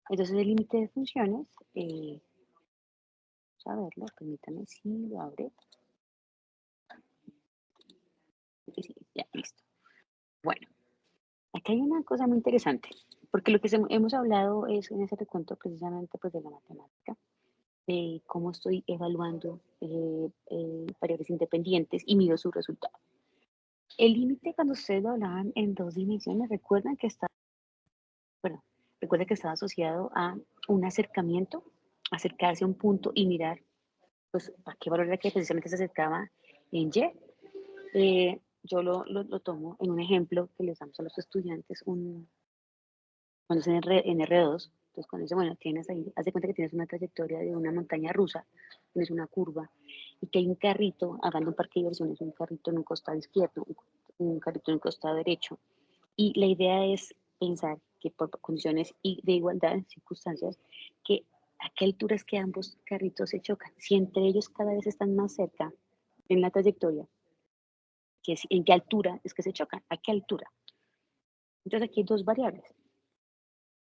[SPEAKER 1] Entonces el límite de funciones, vamos a verlo, permítanme si lo abre. Sí, ya, listo. Bueno, aquí hay una cosa muy interesante, porque lo que hemos hablado es en ese recuento precisamente pues, de la matemática, de cómo estoy evaluando variables independientes y mido su resultado. El límite, cuando ustedes lo hablaban en 2 dimensiones, recuerden que está asociado a un acercamiento, acercarse a un punto y mirar pues, a qué valor era que precisamente se acercaba en Y. Yo lo tomo en un ejemplo que les damos a los estudiantes cuando es en R2. Entonces, cuando dice, bueno, tienes ahí, haz de cuenta que tienes una trayectoria de una montaña rusa, tienes una curva, y que hay un carrito, hablando de un parque de diversiones, un carrito en un costado izquierdo, un carrito en un costado derecho. Y la idea es pensar que por condiciones de igualdad, en circunstancias, que a qué altura es que ambos carritos se chocan. Si entre ellos cada vez están más cerca en la trayectoria, en qué altura es que se chocan, a qué altura. Entonces aquí hay 2 variables.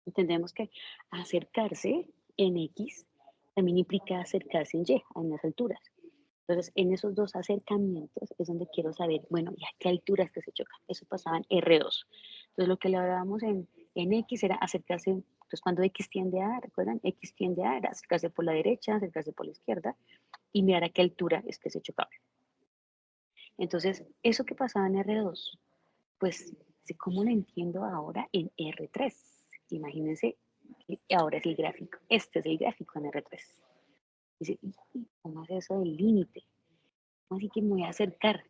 [SPEAKER 1] Entendemos que acercarse en X también implica acercarse en Y, en las alturas. Entonces, en esos 2 acercamientos es donde quiero saber, bueno, ¿y a qué altura es que se chocan? Eso pasaba en R2. Entonces, lo que le hablábamos en X era acercarse, entonces cuando X tiende a, ¿recuerdan? X tiende a, era acercarse por la derecha, acercarse por la izquierda, y mirar a qué altura es que se chocaban. Entonces, eso que pasaba en R2, pues, ¿cómo lo entiendo ahora en R3? Imagínense, ahora es el gráfico. Este es el gráfico en R3. Dice, ¿cómo es eso del límite? ¿Cómo así que me voy a acercar?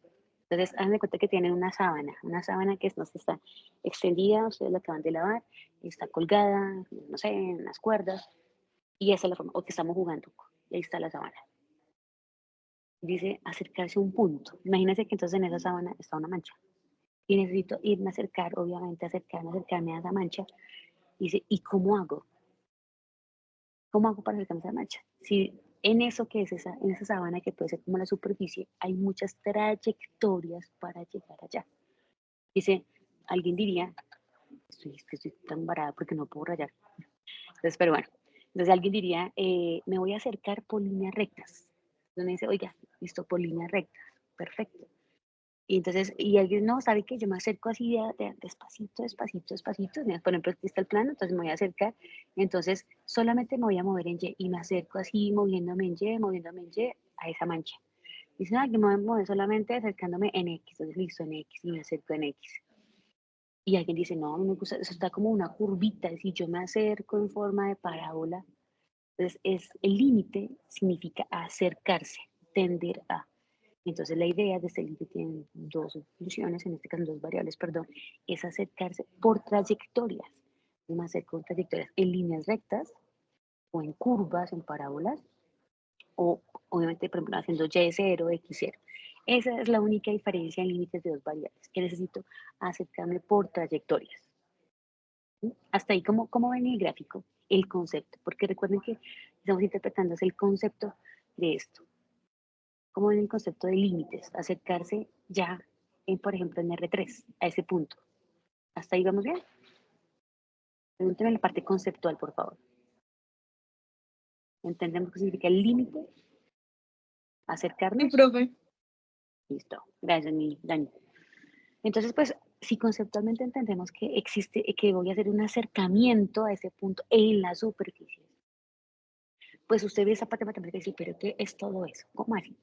[SPEAKER 1] Entonces, hagan de cuenta que tienen una sábana que no está extendida, ustedes la acaban de lavar, está colgada, no sé, en las cuerdas, y esa es la forma, o que estamos jugando, y ahí está la sábana. Dice acercarse a un punto. Imagínense que entonces en esa sábana está una mancha. Y necesito irme a acercar, obviamente, acercarme a esa mancha. Dice, ¿y cómo hago? ¿Cómo hago para acercarme a esa mancha? Si en eso que es en esa sabana que puede ser como la superficie, hay muchas trayectorias para llegar allá. Dice, alguien diría, estoy tan varada porque no puedo rayar. Entonces, pero bueno, entonces alguien diría, me voy a acercar por líneas rectas. Entonces me dice, oiga, listo, por líneas rectas, perfecto. Y entonces, y alguien, no, ¿sabe qué? Yo me acerco así despacito. Por ejemplo, aquí está el plano, entonces me voy a acercar. Entonces, solamente me voy a mover en Y y me acerco así, moviéndome en Y a esa mancha. Dice, no, yo me voy a mover solamente acercándome en X. Entonces, listo, en X y me acerco en X. Y alguien dice, no, me gusta, eso está como una curvita, es decir, yo me acerco en forma de parábola. Entonces, el límite significa acercarse, tender a. Entonces, la idea de este límite tiene 2 funciones, en este caso 2 variables, perdón, es acercarse por trayectorias. Yo me acerco por trayectorias en líneas rectas o en curvas, en parábolas, o obviamente, por ejemplo, haciendo Y0, X0. Esa es la única diferencia en límites de 2 variables, que necesito acercarme por trayectorias. ¿Sí? Hasta ahí, ¿cómo ven el gráfico? El concepto, porque recuerden que estamos interpretando el concepto de esto. ¿Cómo ven el concepto de límites? Acercarse ya, por ejemplo, en R3, a ese punto. ¿Hasta ahí vamos bien? Pregúntenme en la parte conceptual, por favor. ¿Entendemos qué significa el límite?
[SPEAKER 6] Sí,
[SPEAKER 1] Acercarnos.
[SPEAKER 6] profe.
[SPEAKER 1] Listo. Gracias, Dani. Entonces, pues, si conceptualmente entendemos que existe, que voy a hacer un acercamiento a ese punto en la superficie, pues usted ve esa parte matemática y dice, pero ¿qué es todo eso? ¿Cómo así?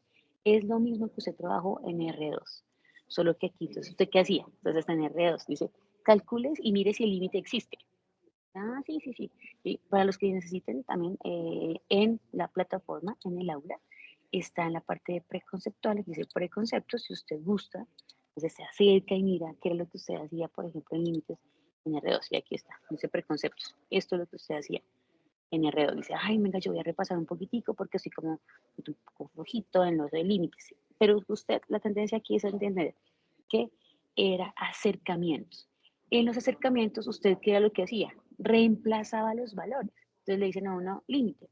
[SPEAKER 1] Es lo mismo que usted trabajó en R2, solo que aquí, entonces, ¿usted qué hacía? Entonces está en R2, dice, calcules y mire si el límite existe. Ah, sí, sí, sí. Y para los que necesiten también en la plataforma, en el aula, está en la parte de preconceptuales, dice preconceptos, si usted gusta, entonces se acerca y mira qué es lo que usted hacía, por ejemplo, en límites en R2, y aquí está, dice preconceptos. Esto es lo que usted hacía en R2. Dice, ay, venga, yo voy a repasar un poquitico porque estoy como un poco flojito en los de límites. Pero usted, la tendencia aquí es entender que era acercamientos. En los acercamientos, ¿usted qué era lo que hacía? Reemplazaba los valores. Entonces le dicen a uno límite.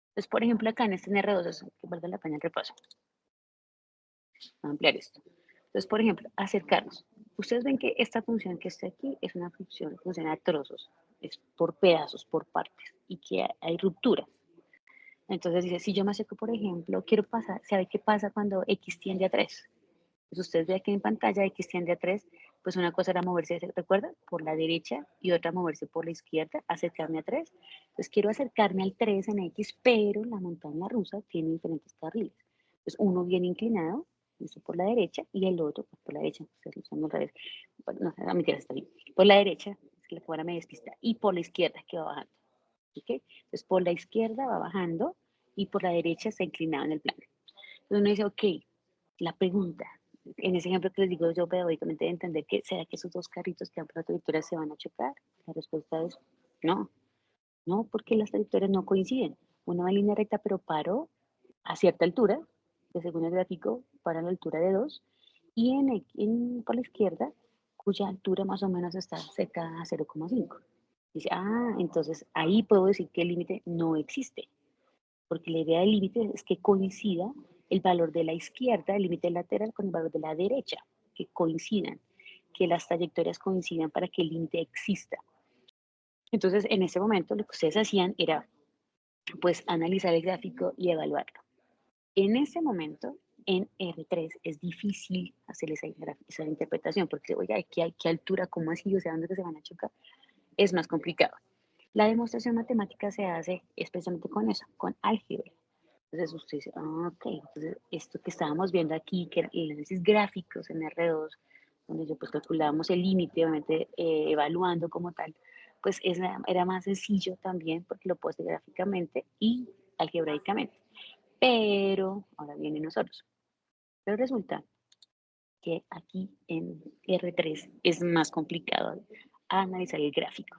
[SPEAKER 1] Entonces, por ejemplo, acá en este R2, es que valga la pena el repaso. Voy a ampliar esto. Entonces, por ejemplo, acercarnos. Ustedes ven que esta función que está aquí es una función, funciona a trozos, es por pedazos, por partes, y que hay rupturas. Entonces dice, si yo me acerco, por ejemplo, quiero pasar, ¿sabe qué pasa cuando X tiende a 3? Pues usted ve aquí en pantalla X tiende a 3, pues una cosa era moverse, ¿recuerda? Por la derecha y otra moverse por la izquierda, acercarme a 3. Entonces quiero acercarme al 3 en X, pero la montaña rusa tiene diferentes carriles. Entonces uno viene inclinado, eso por la derecha, y el otro pues, por la derecha. Ustedes lo al revés. No, mentira, está bien. Por la derecha, es que la cámara me despista, y por la izquierda que va bajando. ¿Ok? Entonces por la izquierda va bajando y por la derecha está inclinado en el plano. Entonces uno dice, ok, la pregunta, en ese ejemplo que les digo yo pedagógicamente de entender que será que esos dos carritos que van por la trayectoria se van a chocar. La respuesta es no, no, porque las trayectorias no coinciden. Una va en línea recta pero paró a cierta altura, que según el gráfico para a la altura de 2, y por la izquierda, cuya altura más o menos está cerca a 0,5. Dice, entonces ahí puedo decir que el límite no existe, porque la idea del límite es que coincida el valor de la izquierda, el límite lateral, con el valor de la derecha, que coincidan, que las trayectorias coincidan para que el límite exista. Entonces, en ese momento, lo que ustedes hacían era, pues, analizar el gráfico y evaluarlo. En ese momento, en R3, es difícil hacer esa interpretación, porque, oye, ¿qué altura? ¿Cómo así? O sea, ¿dónde se van a chocar? Es más complicado. La demostración matemática se hace especialmente con eso, con álgebra. Entonces usted dice, ok, entonces esto que estábamos viendo aquí, que era el análisis gráficos en R2, donde yo pues calculábamos el límite, obviamente evaluando como tal, pues era más sencillo también porque lo puedo hacer gráficamente y algebraicamente. Pero, ahora vienen nosotros. Pero resulta que aquí en R3 es más complicado analizar el gráfico.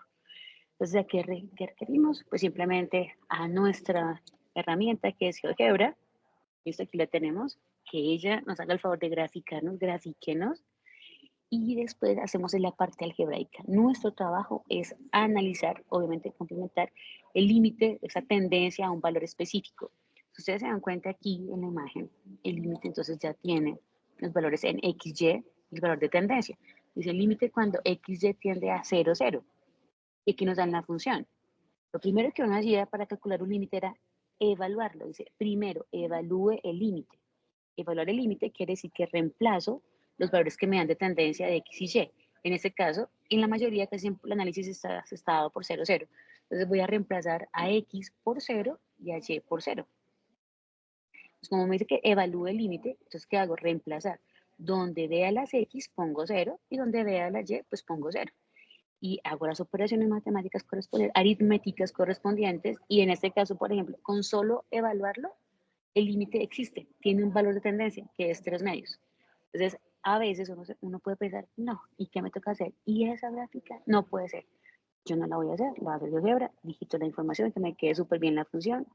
[SPEAKER 1] Entonces, ¿a qué requerimos? Pues simplemente a nuestra herramienta que es GeoGebra. Listo, aquí la tenemos, que ella nos haga el favor de graficarnos, grafíquenos, y después hacemos en la parte algebraica. Nuestro trabajo es analizar, obviamente complementar el límite, esa tendencia a un valor específico. Si ustedes se dan cuenta aquí en la imagen, el límite entonces ya tiene los valores en XY, el valor de tendencia. Dice el límite cuando XY tiende a 0, 0. Y aquí nos dan la función. Lo primero que uno hacía para calcular un límite era evaluarlo. Dice, primero, evalúe el límite. Evaluar el límite quiere decir que reemplazo los valores que me dan de tendencia de X y Y. En este caso, en la mayoría, casi siempre el análisis está dado por 0, 0. Entonces voy a reemplazar a X por 0 y a Y por 0. Pues como me dice que evalúe el límite, entonces ¿qué hago? Reemplazar. Donde vea las X pongo 0 y donde vea las Y pues pongo 0. Y hago las operaciones matemáticas correspondientes, aritméticas correspondientes, y en este caso, por ejemplo, con solo evaluarlo, el límite existe, tiene un valor de tendencia, que es 3 medios. Entonces, a veces uno puede pensar, no, ¿y qué me toca hacer? Y esa gráfica no puede ser. Yo no la voy a hacer, la voy a hacer GeoGebra, digito la información, que me quede súper bien la función,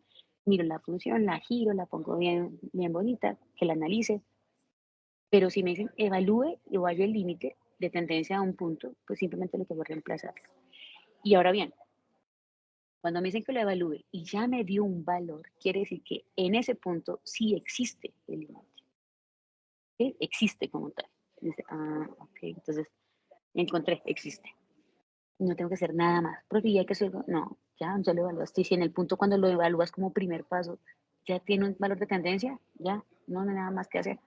[SPEAKER 1] miro la función, la giro, la pongo bien, bien bonita, que la analice, pero si me dicen evalúe y vaya el límite de tendencia a un punto, pues simplemente lo que voy a reemplazarlo. Y ahora bien, cuando me dicen que lo evalúe y ya me dio un valor, quiere decir que en ese punto sí existe el límite. ¿Sí? Existe como tal. Dice, ok, entonces encontré, existe. No tengo que hacer nada más. Profe, ¿ya que hacerlo? No, ya lo evaluaste. Si en el punto cuando lo evalúas como primer paso, ya tiene un valor de tendencia, ya no hay nada más que hacer.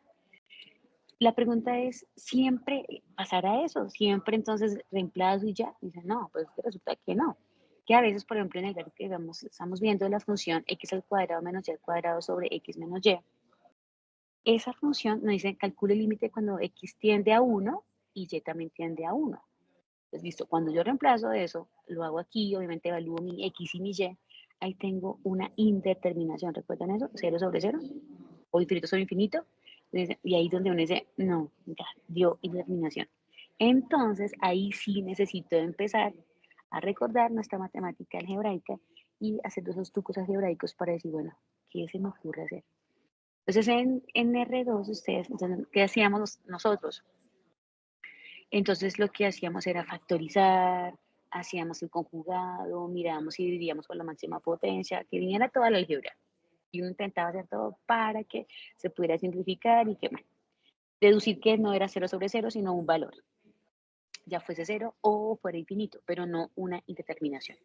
[SPEAKER 1] la pregunta es, ¿siempre pasará eso? ¿Siempre entonces reemplazo y ya? Dice, no, pues resulta que no. Que a veces, por ejemplo, en el gráfico que estamos viendo la función x al cuadrado menos y al cuadrado sobre x menos y. Esa función nos dice, calcule el límite cuando x tiende a 1 y y también tiende a 1. Entonces, listo, cuando yo reemplazo eso, lo hago aquí, obviamente evalúo mi x y mi y, ahí tengo una indeterminación. ¿Recuerdan eso? 0 sobre 0 o infinito sobre infinito. Y ahí donde uno dice, no, ya, dio indeterminación. Entonces, ahí sí necesito empezar a recordar nuestra matemática algebraica y hacer esos trucos algebraicos para decir, bueno, ¿qué se me ocurre hacer? Entonces, en R2, ustedes, entonces, ¿qué hacíamos nosotros? Entonces, lo que hacíamos era factorizar, hacíamos el conjugado, mirábamos y dividíamos por la máxima potencia, que viniera toda la álgebra. Y uno intentaba hacer todo para que se pudiera simplificar y que, bueno, deducir que no era 0 sobre 0, sino un valor. Ya fuese 0 o fuera infinito, pero no una indeterminación.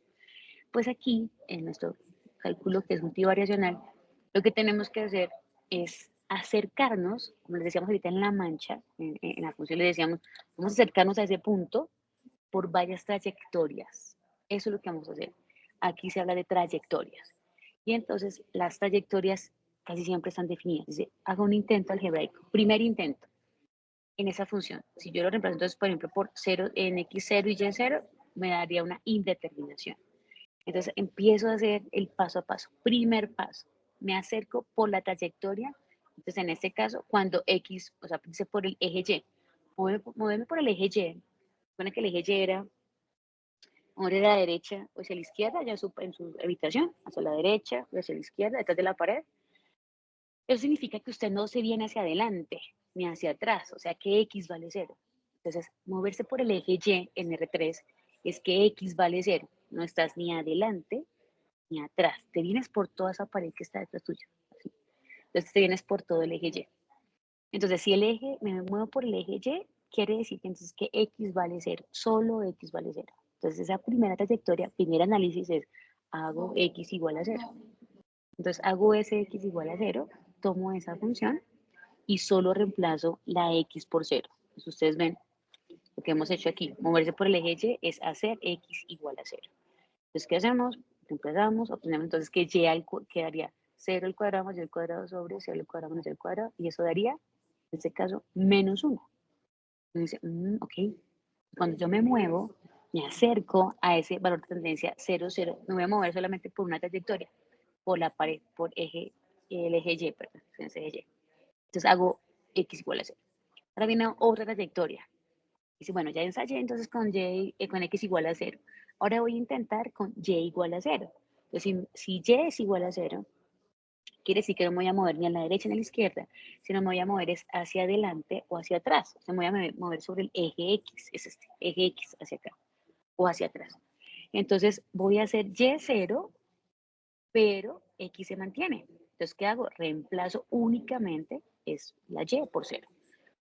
[SPEAKER 1] Pues aquí, en nuestro cálculo que es multivariacional, lo que tenemos que hacer es acercarnos, como les decíamos ahorita en la mancha, en la función les decíamos, vamos a acercarnos a ese punto por varias trayectorias. Eso es lo que vamos a hacer. Aquí se habla de trayectorias. Y entonces las trayectorias casi siempre están definidas. Dice, hago un intento algebraico, primer intento en esa función. Si yo lo reemplazo entonces, por ejemplo, por 0 en x0 y y0, me daría una indeterminación. Entonces empiezo a hacer el paso a paso. Primer paso, me acerco por la trayectoria. Entonces en este caso, cuando x, o sea, dice por el eje y, moverme por el eje y, supone que el eje y era mover de la derecha o hacia la izquierda, ya en su habitación, hacia la derecha o hacia la izquierda, detrás de la pared. Eso significa que usted no se viene hacia adelante ni hacia atrás, o sea que x vale 0. Entonces, moverse por el eje y en R3 es que x vale 0. No estás ni adelante ni atrás. Te vienes por toda esa pared que está detrás tuyo. ¿Sí? Entonces, te vienes por todo el eje y. Entonces, si me muevo por el eje y, quiere decir que entonces que x vale 0. Solo x vale 0. Entonces, esa primera trayectoria, primer análisis es, hago x igual a 0. Entonces, hago ese x igual a 0, tomo esa función y solo reemplazo la x por 0. Entonces, ustedes ven lo que hemos hecho aquí. Moverse por el eje y es hacer x igual a 0. Entonces, ¿qué hacemos? Reemplazamos, obtenemos entonces que y quedaría 0 al cuadrado más y al cuadrado sobre 0 al cuadrado menos y al cuadrado, y eso daría, en este caso, menos 1. Entonces, ok. Cuando yo me muevo, me acerco a ese valor de tendencia 0, 0, me voy a mover solamente por una trayectoria, por la pared, por el eje y, perdón, ese eje y. Entonces hago x igual a 0. Ahora viene otra trayectoria. Dice, bueno, ya ensayé entonces con x igual a 0. Ahora voy a intentar con y igual a 0. Entonces, si y es igual a 0, quiere decir que no me voy a mover ni a la derecha ni a la izquierda, sino me voy a mover es hacia adelante o hacia atrás. O sea, me voy a mover sobre el eje X, es este, eje X hacia acá o hacia atrás. Entonces voy a hacer y0, pero X se mantiene. Entonces, ¿qué hago? Reemplazo únicamente es la y por 0.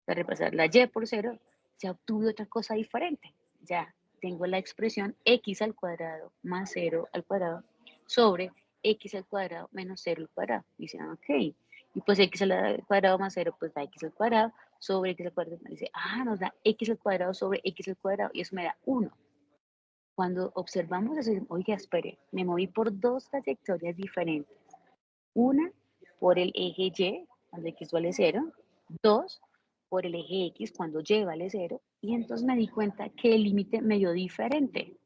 [SPEAKER 1] Para reemplazar la y por 0, ya obtuve otra cosa diferente. Ya tengo la expresión x al cuadrado más 0 al cuadrado sobre x al cuadrado menos 0 al cuadrado. Dice, ok. Y pues x al cuadrado más 0, pues da x al cuadrado sobre x al cuadrado. Dice, nos da x al cuadrado sobre x al cuadrado. Y eso me da 1. Cuando observamos eso, oiga, espere, me moví por dos trayectorias diferentes. Una, por el eje y, cuando x vale 0. 2, por el eje x, cuando y vale 0. Y entonces me di cuenta que el límite me dio diferente.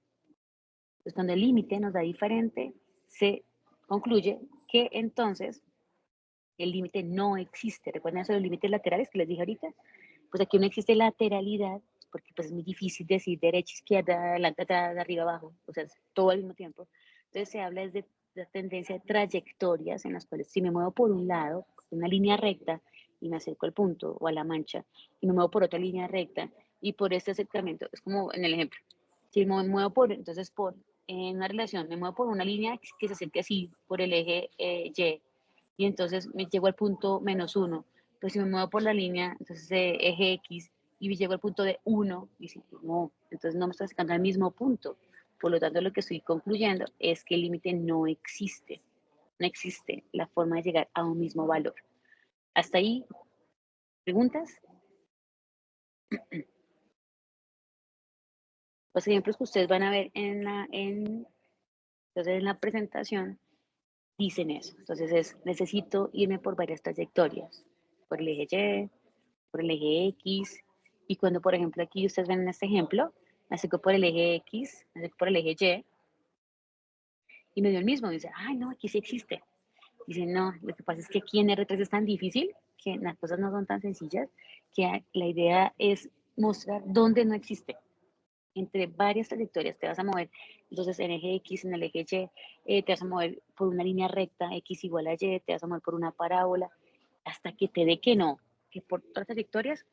[SPEAKER 1] Entonces, cuando el límite nos da diferente, se concluye que entonces el límite no existe. ¿Recuerdan eso de los límites laterales que les dije ahorita? Pues aquí no existe lateralidad, porque pues es muy difícil decir derecha, izquierda, adelante, atrás, arriba, abajo, o sea, todo al mismo tiempo. Entonces se habla de la tendencia de trayectorias en las cuales si me muevo por un lado, una línea recta, y me acerco al punto o a la mancha, y me muevo por otra línea recta, y por este acercamiento, es como en el ejemplo, si me muevo en una relación, me muevo por una línea que se acerque así, por el eje y entonces me llego al punto -1. Pues si me muevo por la línea, entonces eje X, y llego al punto de 1, y si no, entonces no me estoy acercando al mismo punto. Por lo tanto, lo que estoy concluyendo es que el límite no existe. No existe la forma de llegar a un mismo valor. Hasta ahí, ¿preguntas? Los ejemplos que ustedes van a ver entonces en la presentación dicen eso. Entonces necesito irme por varias trayectorias, por el eje Y, por el eje X, y cuando, por ejemplo, aquí ustedes ven en este ejemplo, me acerco por el eje X, me acerco por el eje Y me dio el mismo, me dice, ay, no, aquí sí existe. Dice, no, lo que pasa es que aquí en R3 es tan difícil, que las cosas no son tan sencillas, que la idea es mostrar dónde no existe. Entre varias trayectorias te vas a mover, entonces en eje X, en el eje Y, te vas a mover por una línea recta, X igual a Y, te vas a mover por una parábola, hasta que te dé que no, que por otras trayectorias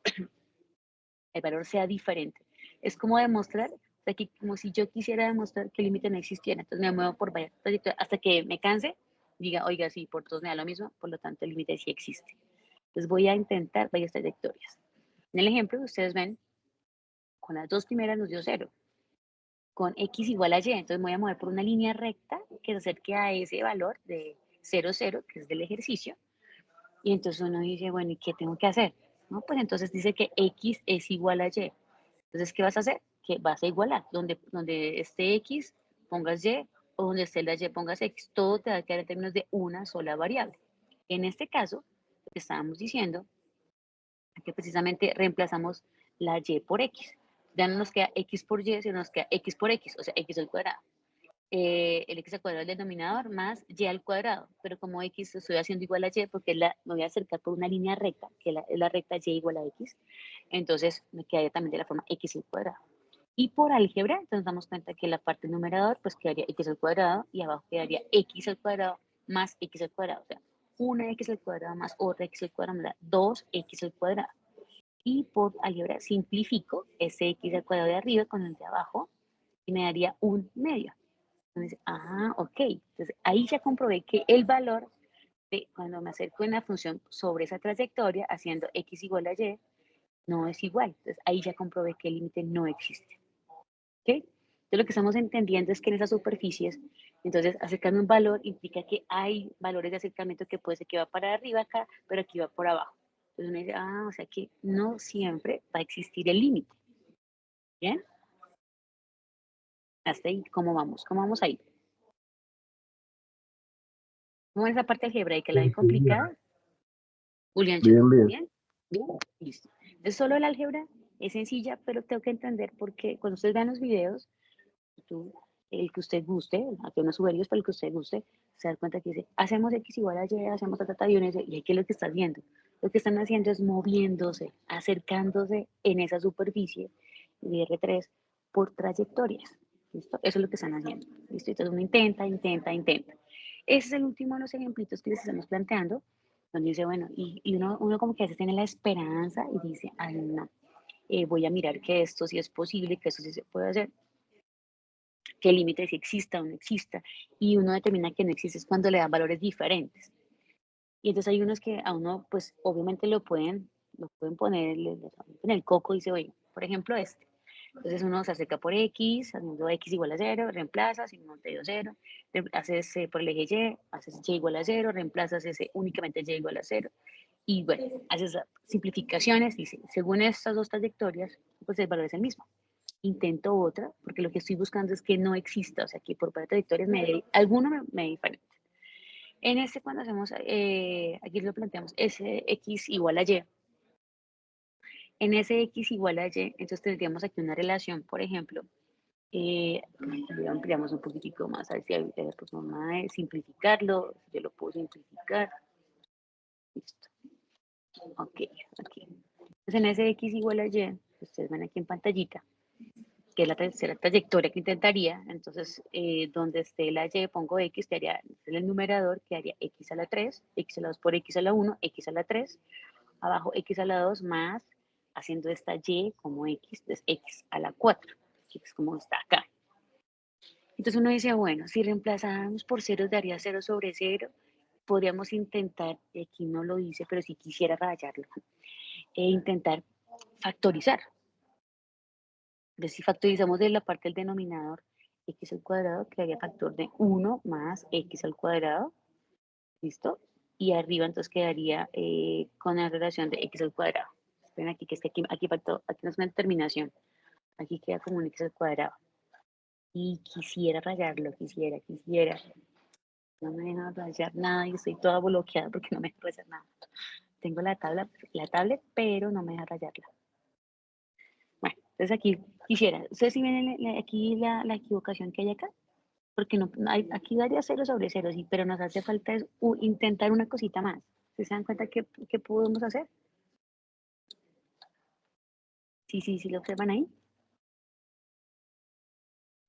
[SPEAKER 1] el valor sea diferente. Es como demostrar, o sea, que como si yo quisiera demostrar que el límite no existiera, entonces me muevo por varias trayectorias hasta que me canse, diga, oiga, sí, por todos me da lo mismo, por lo tanto el límite sí existe. Entonces voy a intentar varias trayectorias. En el ejemplo que ustedes ven, con las dos primeras nos dio 0. Con X igual a Y, entonces me voy a mover por una línea recta que se acerque a ese valor de 0, 0, que es del ejercicio. Y entonces uno dice, bueno, ¿y qué tengo que hacer? No, pues entonces dice que X es igual a Y. Entonces, ¿qué vas a hacer? Que vas a igualar. Donde esté X, pongas Y, o donde esté la Y, pongas X. Todo te va a quedar en términos de una sola variable. En este caso, lo que estábamos diciendo es que precisamente reemplazamos la Y por X. Ya no nos queda X por Y, sino nos queda X por X, o sea, X al cuadrado. El X al cuadrado del denominador más Y al cuadrado. Pero como X estoy haciendo igual a Y, porque me voy a acercar por una línea recta, que es la recta Y igual a X, entonces me quedaría también de la forma X al cuadrado. Y por álgebra, entonces damos cuenta que la parte numerador pues quedaría X al cuadrado y abajo quedaría X al cuadrado más X al cuadrado. O sea, una X al cuadrado más otra X al cuadrado me da 2X al cuadrado. Y por álgebra simplifico ese X al cuadrado de arriba con el de abajo y me daría un medio. Entonces, ok. Entonces ahí ya comprobé que el valor de cuando me acerco en la función sobre esa trayectoria haciendo X igual a Y no es igual. Entonces ahí ya comprobé que el límite no existe. ¿Ok? Entonces lo que estamos entendiendo es que en esas superficies, entonces acercarme un valor implica que hay valores de acercamiento que puede ser que va para arriba acá, pero aquí va por abajo. Entonces uno dice, o sea que no siempre va a existir el límite. ¿Bien? Hasta ahí, ¿cómo vamos? ¿Cómo vamos ahí? ¿Cómo es esa parte algebraica? ¿La ven complicada? Julián,
[SPEAKER 3] Bien, bien.
[SPEAKER 1] ¿bien? ¿Bien? Listo. Entonces solo la álgebra es sencilla, pero tengo que entender porque cuando ustedes vean los videos, el que usted guste, aquí unos sugeridos para el que usted guste, se da cuenta que dice, hacemos X igual a Y, hacemos y y aquí es lo que está haciendo. Lo que están haciendo es moviéndose, acercándose en esa superficie de R3 por trayectorias. ¿Listo? Eso es lo que están haciendo. ¿Listo? Entonces uno intenta. Ese es el último de los ejemplitos que les estamos planteando, donde dice, bueno, y uno como que a veces tiene la esperanza y dice, ay, no, voy a mirar que esto sí es posible, que esto sí se puede hacer, que el límite si exista o no exista, y uno determina que no existe es cuando le dan valores diferentes. Y entonces hay unos que a uno, pues obviamente lo pueden poner en el coco y dice, oye, por ejemplo este. Entonces uno se acerca por X, haciendo X igual a 0, reemplazas, y no te dio 0, haces por el eje Y, haces Y igual a 0, reemplazas ese únicamente Y igual a 0, y bueno, haces simplificaciones, dice, según estas dos trayectorias, pues el valor es el mismo. Intento otra, porque lo que estoy buscando es que no exista, o sea, que por varias trayectorias alguno me dé diferente. En este, cuando hacemos, aquí lo planteamos, ese X igual a Y. En ese X igual a Y, entonces tendríamos aquí una relación, por ejemplo, ampliamos un poquitico más, a ver si hay forma de simplificarlo, yo lo puedo simplificar. Listo. Ok. Entonces en ese X igual a Y, ustedes ven aquí en pantallita, que es la tercera trayectoria que intentaría, entonces donde esté la Y pongo X, que haría en el numerador, que haría X a la 3, X a la 2 por X a la 1, X a la 3, abajo X a la 2 más, haciendo esta Y como X, entonces X a la 4, que es como está acá. Entonces uno dice, bueno, si reemplazáramos por ceros daría 0 sobre 0, podríamos intentar, aquí no lo hice, pero si quisiera rayarlo, intentar factorizar. Entonces, si factorizamos de la parte del denominador x al cuadrado, quedaría factor de 1 más x al cuadrado, ¿listo? Y arriba entonces quedaría con la relación de x al cuadrado. Ven aquí, que es que aquí faltó, aquí no es una determinación. Aquí queda como un x al cuadrado. Y quisiera rayarlo, quisiera. No me deja rayar nada y estoy toda bloqueada porque no me deja rayar nada. Tengo la tablet, pero no me deja rayarla. Bueno, entonces aquí quisiera. ¿Ustedes sí ven aquí la equivocación que hay acá? Porque no hay, aquí daría 0 sobre 0, sí, pero nos hace falta es, intentar una cosita más. ¿Se dan cuenta qué podemos hacer? Sí, lo observan ahí.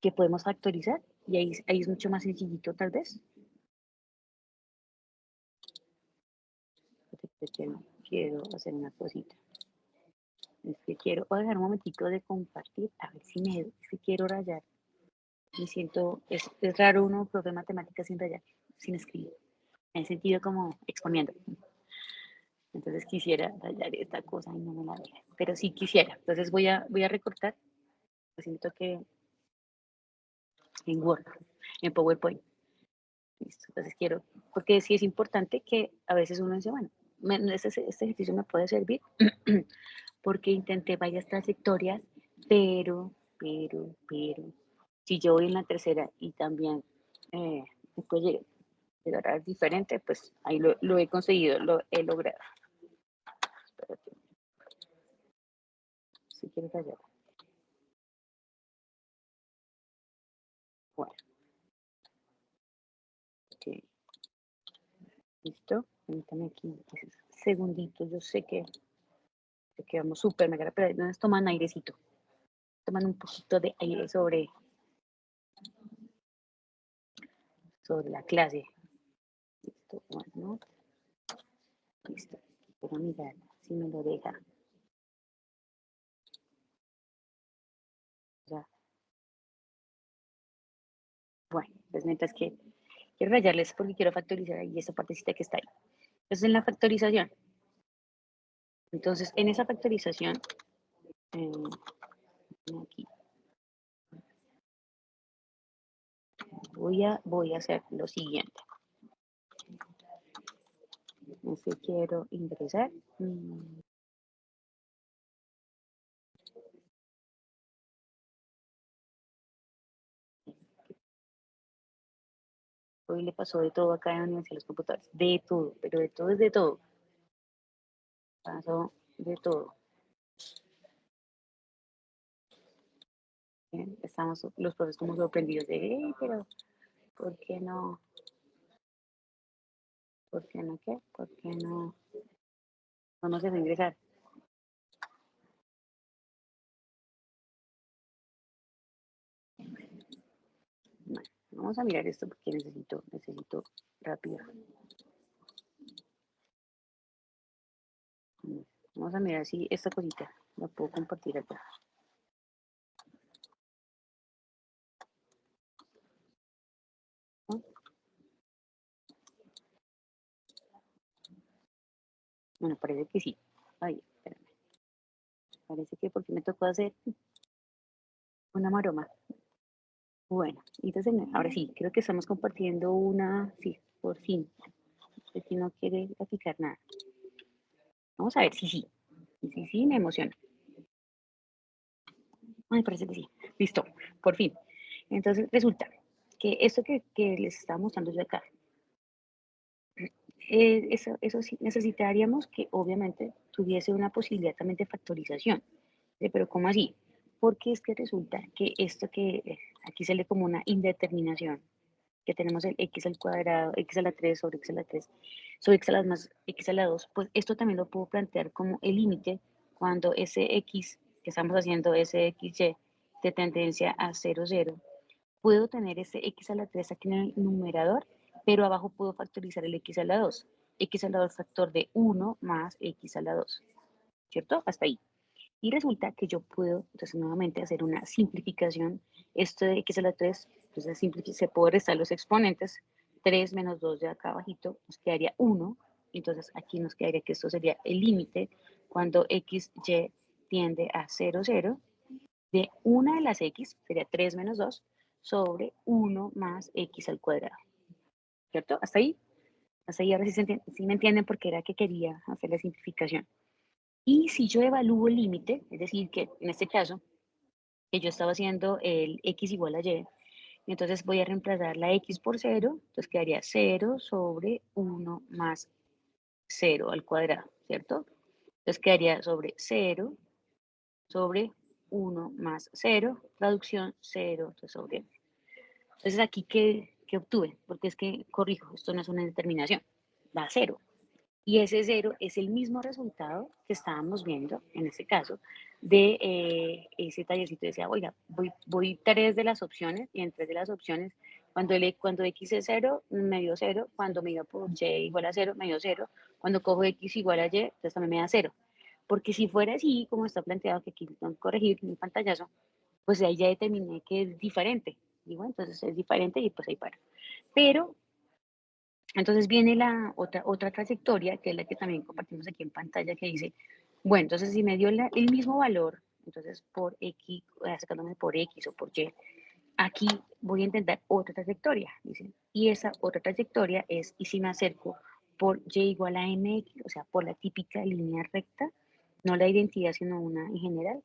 [SPEAKER 1] Que podemos factorizar y ahí es mucho más sencillito tal vez. Quiero hacer una cosita. Es que voy a dejar un momentito de compartir, a ver si quiero rayar. Me siento, es raro uno, profe de matemáticas sin rayar, sin escribir. En el sentido como exponiendo. Entonces quisiera rayar esta cosa y no me la deja. Pero sí quisiera. Entonces voy a recortar. Siento que en Word, en PowerPoint. Listo. Entonces quiero, porque sí es importante que a veces uno dice, bueno, este ejercicio me puede servir porque intenté varias trayectorias, pero, si yo voy en la tercera y también después llegar a diferente, pues ahí lo he conseguido, lo he logrado. Espérate. Si quiero rayar. Bueno. Ok. Listo. Permítame aquí segunditos. Yo sé que vamos súper mega, pero no toman airecito. Toman un poquito de aire sobre la clase. Listo. Bueno. Listo. Quiero mirar si me lo deja. Ya. Bueno, pues mientras que quiero rayarles porque quiero factorizar ahí esa partecita que está ahí. Entonces en la factorización. Entonces en esa factorización, aquí, voy a hacer lo siguiente. Quiero ingresar. Hoy le pasó de todo acá en la Universidad de los Computadores. De todo, pero de todo es de todo. Pasó de todo. Bien, estamos los profesores como sorprendidos de, hey, pero ¿por qué no? ¿Por qué no qué? ¿Por qué no nos deja ingresar? Bueno, vamos a mirar esto porque necesito rápido. Vamos a mirar si esta cosita la puedo compartir acá. ¿No? Bueno, parece que sí. Ay, espérame. Parece que porque me tocó hacer una maroma. Bueno, entonces ahora sí, creo que estamos compartiendo una, sí, por fin. Aquí no quiere aplicar nada. Vamos a ver si sí. Y sí, me emociona. Ay, parece que sí. Listo, por fin. Entonces resulta que esto que les estaba mostrando yo acá, eso sí necesitaríamos que obviamente tuviese una posibilidad también de factorización. Pero ¿cómo así? Porque es que resulta que esto que aquí sale como una indeterminación, que tenemos el x al cuadrado, x a la 3 sobre x a la 3, sobre x a la más x a la 2, pues esto también lo puedo plantear como el límite cuando ese x que estamos haciendo, ese xy de tendencia a 0, 0, puedo tener ese x a la 3 aquí en el numerador, pero abajo puedo factorizar el x a la 2. X a la 2 factor de 1 más x a la 2, ¿cierto? Hasta ahí. Y resulta que yo puedo, entonces nuevamente, hacer una simplificación. Esto de x a la 3, entonces se puede restar los exponentes. 3 menos 2 de acá abajito, nos quedaría 1. Entonces aquí nos quedaría que esto sería el límite cuando x, y tiende a 0, 0. De una de las x, sería 3 menos 2, sobre 1 más x al cuadrado. ¿Cierto? Hasta ahí. Hasta ahí ahora sí me entienden porque era que quería hacer la simplificación. Y si yo evalúo el límite, es decir, que en este caso, que yo estaba haciendo el x igual a y, entonces voy a reemplazar la x por 0, entonces quedaría 0 sobre 1 más 0 al cuadrado, ¿cierto? Entonces quedaría sobre 0 sobre 1 más 0, traducción 0 sobre 1. Entonces aquí, ¿qué obtuve? Porque es que, corrijo, esto no es una determinación, da a 0. Y ese 0 es el mismo resultado que estábamos viendo, en este caso, de ese tallercito. Decía, oiga, voy 3 de las opciones, y en 3 de las opciones, cuando x es 0, me dio 0, cuando me iba por y igual a 0, me dio 0, cuando cojo x igual a y, entonces también me da 0. Porque si fuera así, como está planteado, que aquí tengo que corregir mi pantallazo, pues ahí ya determiné que es diferente. Y bueno, entonces es diferente y pues ahí para. Pero entonces viene la otra trayectoria, que es la que también compartimos aquí en pantalla, que dice, bueno, entonces si me dio el mismo valor, entonces por x, sacándome por x o por y, aquí voy a intentar otra trayectoria, dice, y esa otra trayectoria es, y si me acerco por y igual a mx, o sea, por la típica línea recta, no la identidad, sino una en general,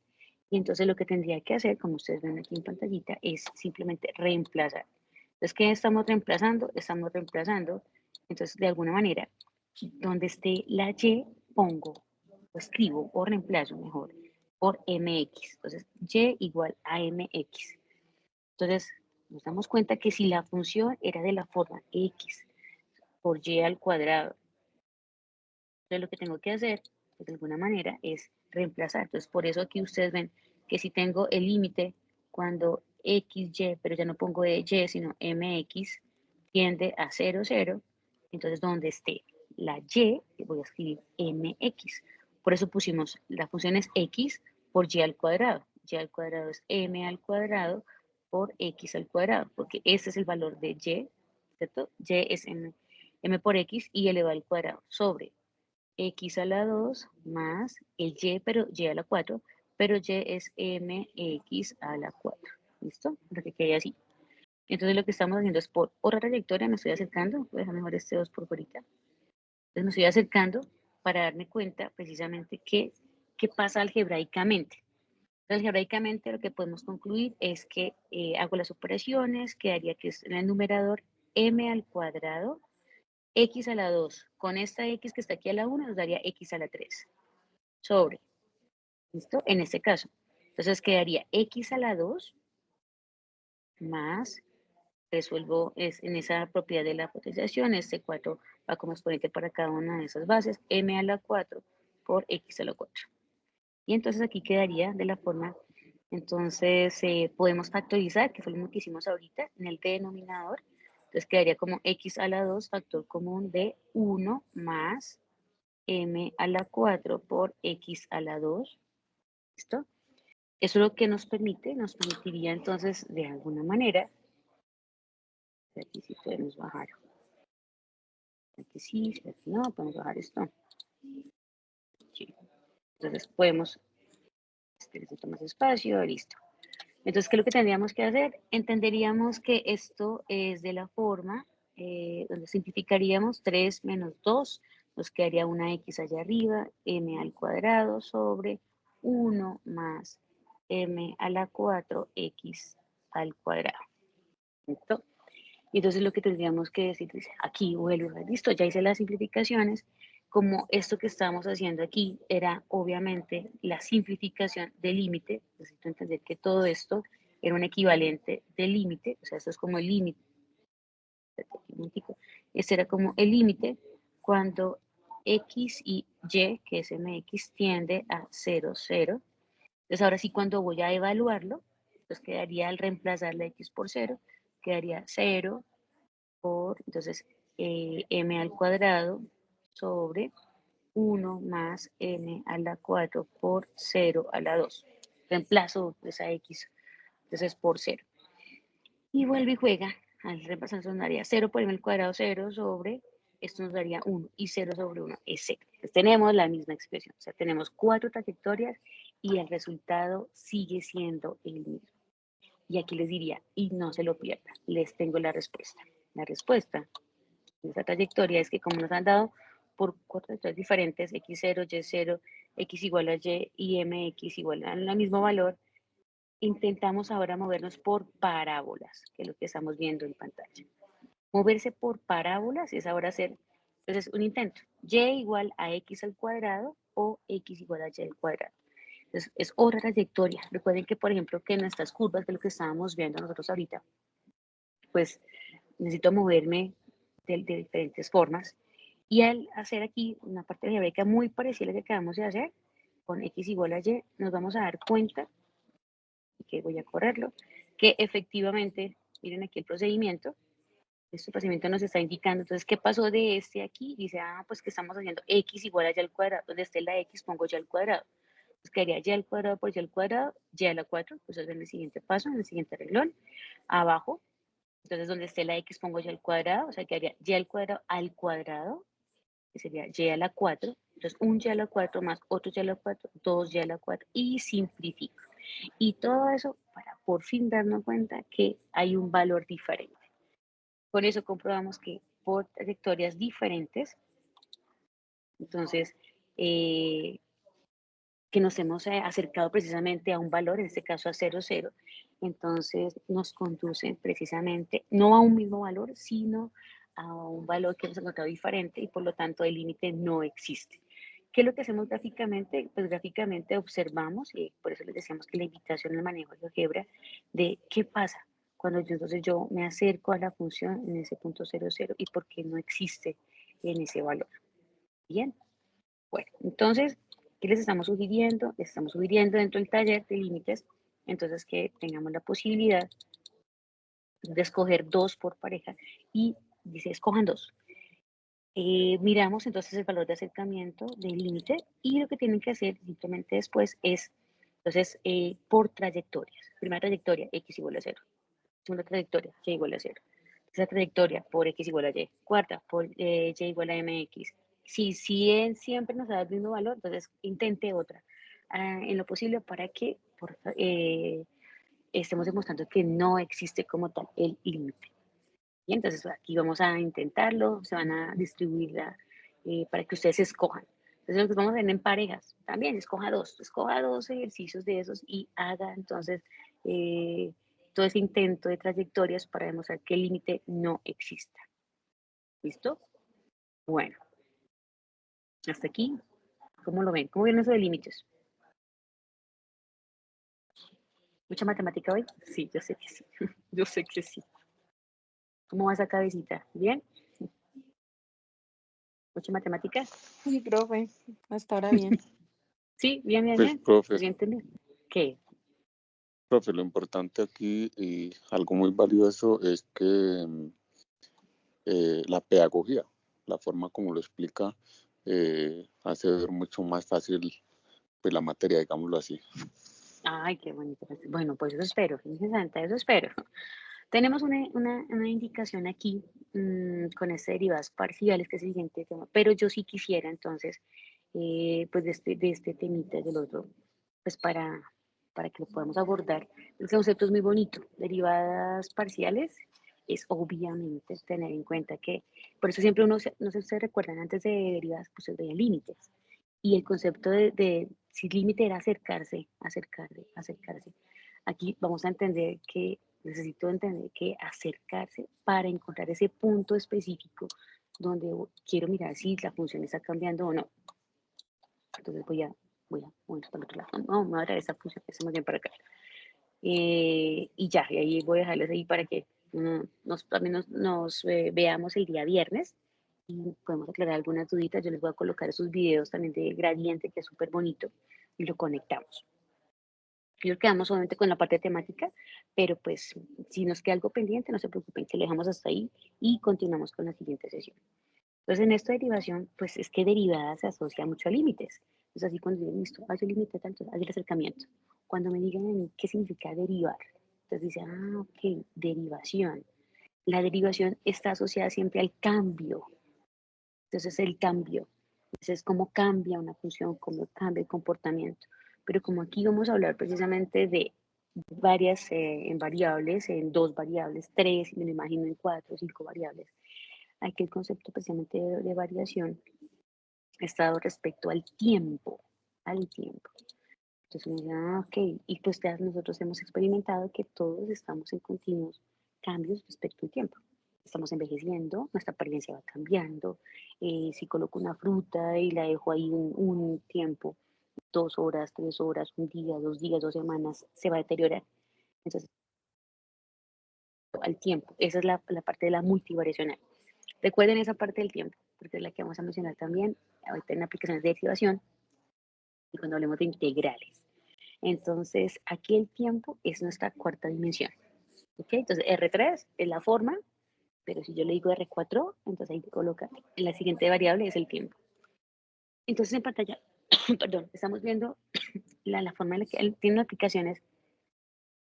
[SPEAKER 1] y entonces lo que tendría que hacer, como ustedes ven aquí en pantallita, es simplemente reemplazar. Entonces, ¿qué estamos reemplazando? Estamos reemplazando, entonces, de alguna manera, donde esté la y, pongo, o escribo, o reemplazo mejor, por mx. Entonces, y igual a mx. Entonces, nos damos cuenta que si la función era de la forma x por y al cuadrado, entonces lo que tengo que hacer, pues, de alguna manera, es reemplazar. Entonces, por eso aquí ustedes ven que si tengo el límite cuando xy, pero ya no pongo y, sino mx, tiende a 0, 0, entonces donde esté la y, voy a escribir mx. Por eso pusimos, la función es x por y al cuadrado. Y al cuadrado es m al cuadrado por x al cuadrado, porque este es el valor de y, ¿cierto? Y es m por x y elevado al cuadrado sobre x a la 2 más el y, pero y a la 4, pero y es mx a la 4. ¿Listo? Para que quede así. Entonces lo que estamos haciendo es por otra trayectoria, me estoy acercando, voy a dejar mejor este 2 por ahorita. Entonces me estoy acercando para darme cuenta precisamente qué pasa algebraicamente. Algebraicamente lo que podemos concluir es que hago las operaciones, quedaría que es en el numerador m al cuadrado, x a la 2, con esta x que está aquí a la 1 nos daría x a la 3, sobre, ¿listo? En este caso. Entonces quedaría x a la 2 más, resuelvo es en esa propiedad de la potenciación, este 4 va como exponente para cada una de esas bases, m a la 4 por x a la 4. Y entonces aquí quedaría de la forma, entonces podemos factorizar, que fue lo mismo que hicimos ahorita, en el denominador. Entonces quedaría como x a la 2 factor común de 1 más m a la 4 por x a la 2. ¿Listo? Eso es lo que nos permitiría entonces de alguna manera, aquí sí podemos bajar, aquí sí, aquí no, podemos bajar esto. Sí. Entonces podemos, necesito más espacio, listo. Entonces, ¿qué es lo que tendríamos que hacer? Entenderíamos que esto es de la forma donde simplificaríamos 3 menos 2, nos quedaría una x allá arriba, m al cuadrado sobre 1 más m a la 4x al cuadrado. ¿Listo? Y entonces lo que tendríamos que decir es, aquí vuelvo, listo, ya hice las simplificaciones, como esto que estamos haciendo aquí era obviamente la simplificación del límite, necesito entender que todo esto era un equivalente del límite, o sea, esto es como el límite, este era como el límite cuando x y y, que es mx, tiende a 0, 0. Entonces ahora sí cuando voy a evaluarlo, pues quedaría al reemplazar la x por 0, quedaría 0 por, entonces, m al cuadrado sobre 1 más m a la 4 por 0 a la 2. Reemplazo esa x, entonces por 0. Y vuelve y juega, al reemplazar nos daría 0 por m al cuadrado, 0 sobre, esto nos daría 1, y 0 sobre 1 es 0. Entonces tenemos la misma expresión, o sea, tenemos 4 trayectorias y el resultado sigue siendo el mismo. Y aquí les diría, y no se lo pierdan, les tengo la respuesta. La respuesta de esa trayectoria es que como nos han dado por 4 trayectorias diferentes, x0, y0, x igual a y y mx igual al mismo valor, intentamos ahora movernos por parábolas, que es lo que estamos viendo en pantalla. Moverse por parábolas es ahora hacer, entonces, un intento. Y igual a x al cuadrado o x igual a y al cuadrado. Entonces, es otra trayectoria. Recuerden que, por ejemplo, que en nuestras curvas, que es lo que estábamos viendo nosotros ahorita, pues necesito moverme de diferentes formas. Y al hacer aquí una parte algebraica muy parecida a la que acabamos de hacer, con x igual a y, nos vamos a dar cuenta, que voy a correrlo, que efectivamente, miren aquí el procedimiento, este procedimiento nos está indicando, entonces, ¿qué pasó de este aquí? Dice, pues que estamos haciendo x igual a y al cuadrado, donde esté la x pongo y al cuadrado. Entonces quedaría y al cuadrado por y al cuadrado, y a la 4, pues es en el siguiente paso, en el siguiente renglón, abajo, entonces donde esté la x pongo y al cuadrado, o sea, quedaría y al cuadrado, que sería y a la 4, entonces un y a la 4 más otro y a la 4, 2 y a la 4, y simplifico. Y todo eso para por fin darnos cuenta que hay un valor diferente. Con eso comprobamos que por trayectorias diferentes, entonces, que nos hemos acercado precisamente a un valor, en este caso a 0, 0, entonces nos conducen precisamente no a un mismo valor, sino a un valor que hemos encontrado diferente y por lo tanto el límite no existe. ¿Qué es lo que hacemos gráficamente? Pues gráficamente observamos, y por eso les decíamos que la invitación al manejo de GeoGebra, de qué pasa cuando entonces yo me acerco a la función en ese punto 0, 0 y por qué no existe en ese valor. Bien, bueno, entonces, ¿qué les estamos sugiriendo? Les estamos sugiriendo dentro del taller de límites, entonces que tengamos la posibilidad de escoger 2 por pareja y dice, escojan 2. Miramos entonces el valor de acercamiento del límite y lo que tienen que hacer simplemente después es, entonces, por trayectorias. Primera trayectoria, x igual a 0. Segunda trayectoria, y igual a 0. Tercera trayectoria, por x igual a y. Cuarta, por y igual a mx. Si él siempre nos da el mismo valor, entonces intente otra. En lo posible para que estemos demostrando que no existe como tal el límite. Y entonces aquí vamos a intentarlo, se van a distribuir para que ustedes escojan. Entonces lo que vamos a hacer en parejas, también escoja 2 ejercicios de esos y haga entonces todo ese intento de trayectorias para demostrar que el límite no exista. ¿Listo? Bueno, hasta aquí, ¿cómo lo ven? ¿Cómo ven eso de límites? ¿Mucha matemática hoy? Sí, yo sé que sí. Yo sé que sí. ¿Cómo va esa cabecita? ¿Bien? ¿Mucha matemática?
[SPEAKER 6] Sí, profe, hasta ahora bien.
[SPEAKER 1] Sí, bien, bien,
[SPEAKER 5] Pues,
[SPEAKER 1] bien.
[SPEAKER 5] profe,
[SPEAKER 1] ¿Se sienten bien? ¿Qué?
[SPEAKER 5] profe, lo importante aquí y algo muy valioso es que la pedagogía, la forma como lo explica, hace ver mucho más fácil pues, la materia, digámoslo así.
[SPEAKER 1] Ay, qué bonito. Bueno, pues eso espero, fíjense, Santa, eso espero. Tenemos una indicación aquí con este derivadas parciales, que es el siguiente tema, pero yo sí quisiera entonces, pues de este temita del otro, pues para que lo podamos abordar. El concepto es muy bonito. Derivadas parciales es obviamente tener en cuenta que, por eso siempre uno, no sé si ustedes recuerdan, antes de derivadas, pues se veía límites. Y el concepto de si límite era acercarse, acercarse, acercarse. Aquí vamos a entender que necesito entender que acercarse para encontrar ese punto específico donde quiero mirar si la función está cambiando o no. Entonces voy a mover para el otro lado. No, me voy a traer esa función, esa más bien para acá. Y ya, y ahí voy a dejarles ahí para que también nos veamos el día viernes y podemos aclarar algunas duditas. Yo les voy a colocar esos videos también de gradiente, que es súper bonito, y lo conectamos. Y nos quedamos solamente con la parte temática, pero pues si nos queda algo pendiente, no se preocupen, que lo dejamos hasta ahí y continuamos con la siguiente sesión. Entonces, en esta derivación, pues es que derivada se asocia mucho a límites. Entonces, así cuando digo, listo, hay un límite tanto, hay el acercamiento. Cuando me digan a mí qué significa derivar, entonces dice, ok, derivación. La derivación está asociada siempre al cambio. Entonces, el cambio. Entonces, cómo cambia una función, cómo cambia el comportamiento. Pero como aquí vamos a hablar precisamente de varias en variables, en 2 variables, 3, me lo imagino en 4 o 5 variables. Aquí el concepto precisamente de variación está dado respecto al tiempo al tiempo. Entonces uno dice, ok, y pues ya nosotros hemos experimentado que todos estamos en continuos cambios respecto al tiempo. Estamos envejeciendo, nuestra apariencia va cambiando. Si coloco una fruta y la dejo ahí un tiempo, 2 horas, 3 horas, un día, 2 días, 2 semanas, se va a deteriorar. Entonces, al tiempo, esa es la parte de la multivariacional. Recuerden esa parte del tiempo, porque es la que vamos a mencionar también ahorita en aplicaciones de derivación y cuando hablemos de integrales. Entonces, aquí el tiempo es nuestra cuarta dimensión. ¿Ok? Entonces, R3 es la forma, pero si yo le digo R4, entonces ahí coloca, en la siguiente variable es el tiempo. Entonces, en pantalla, perdón, estamos viendo la forma en la que tiene aplicaciones,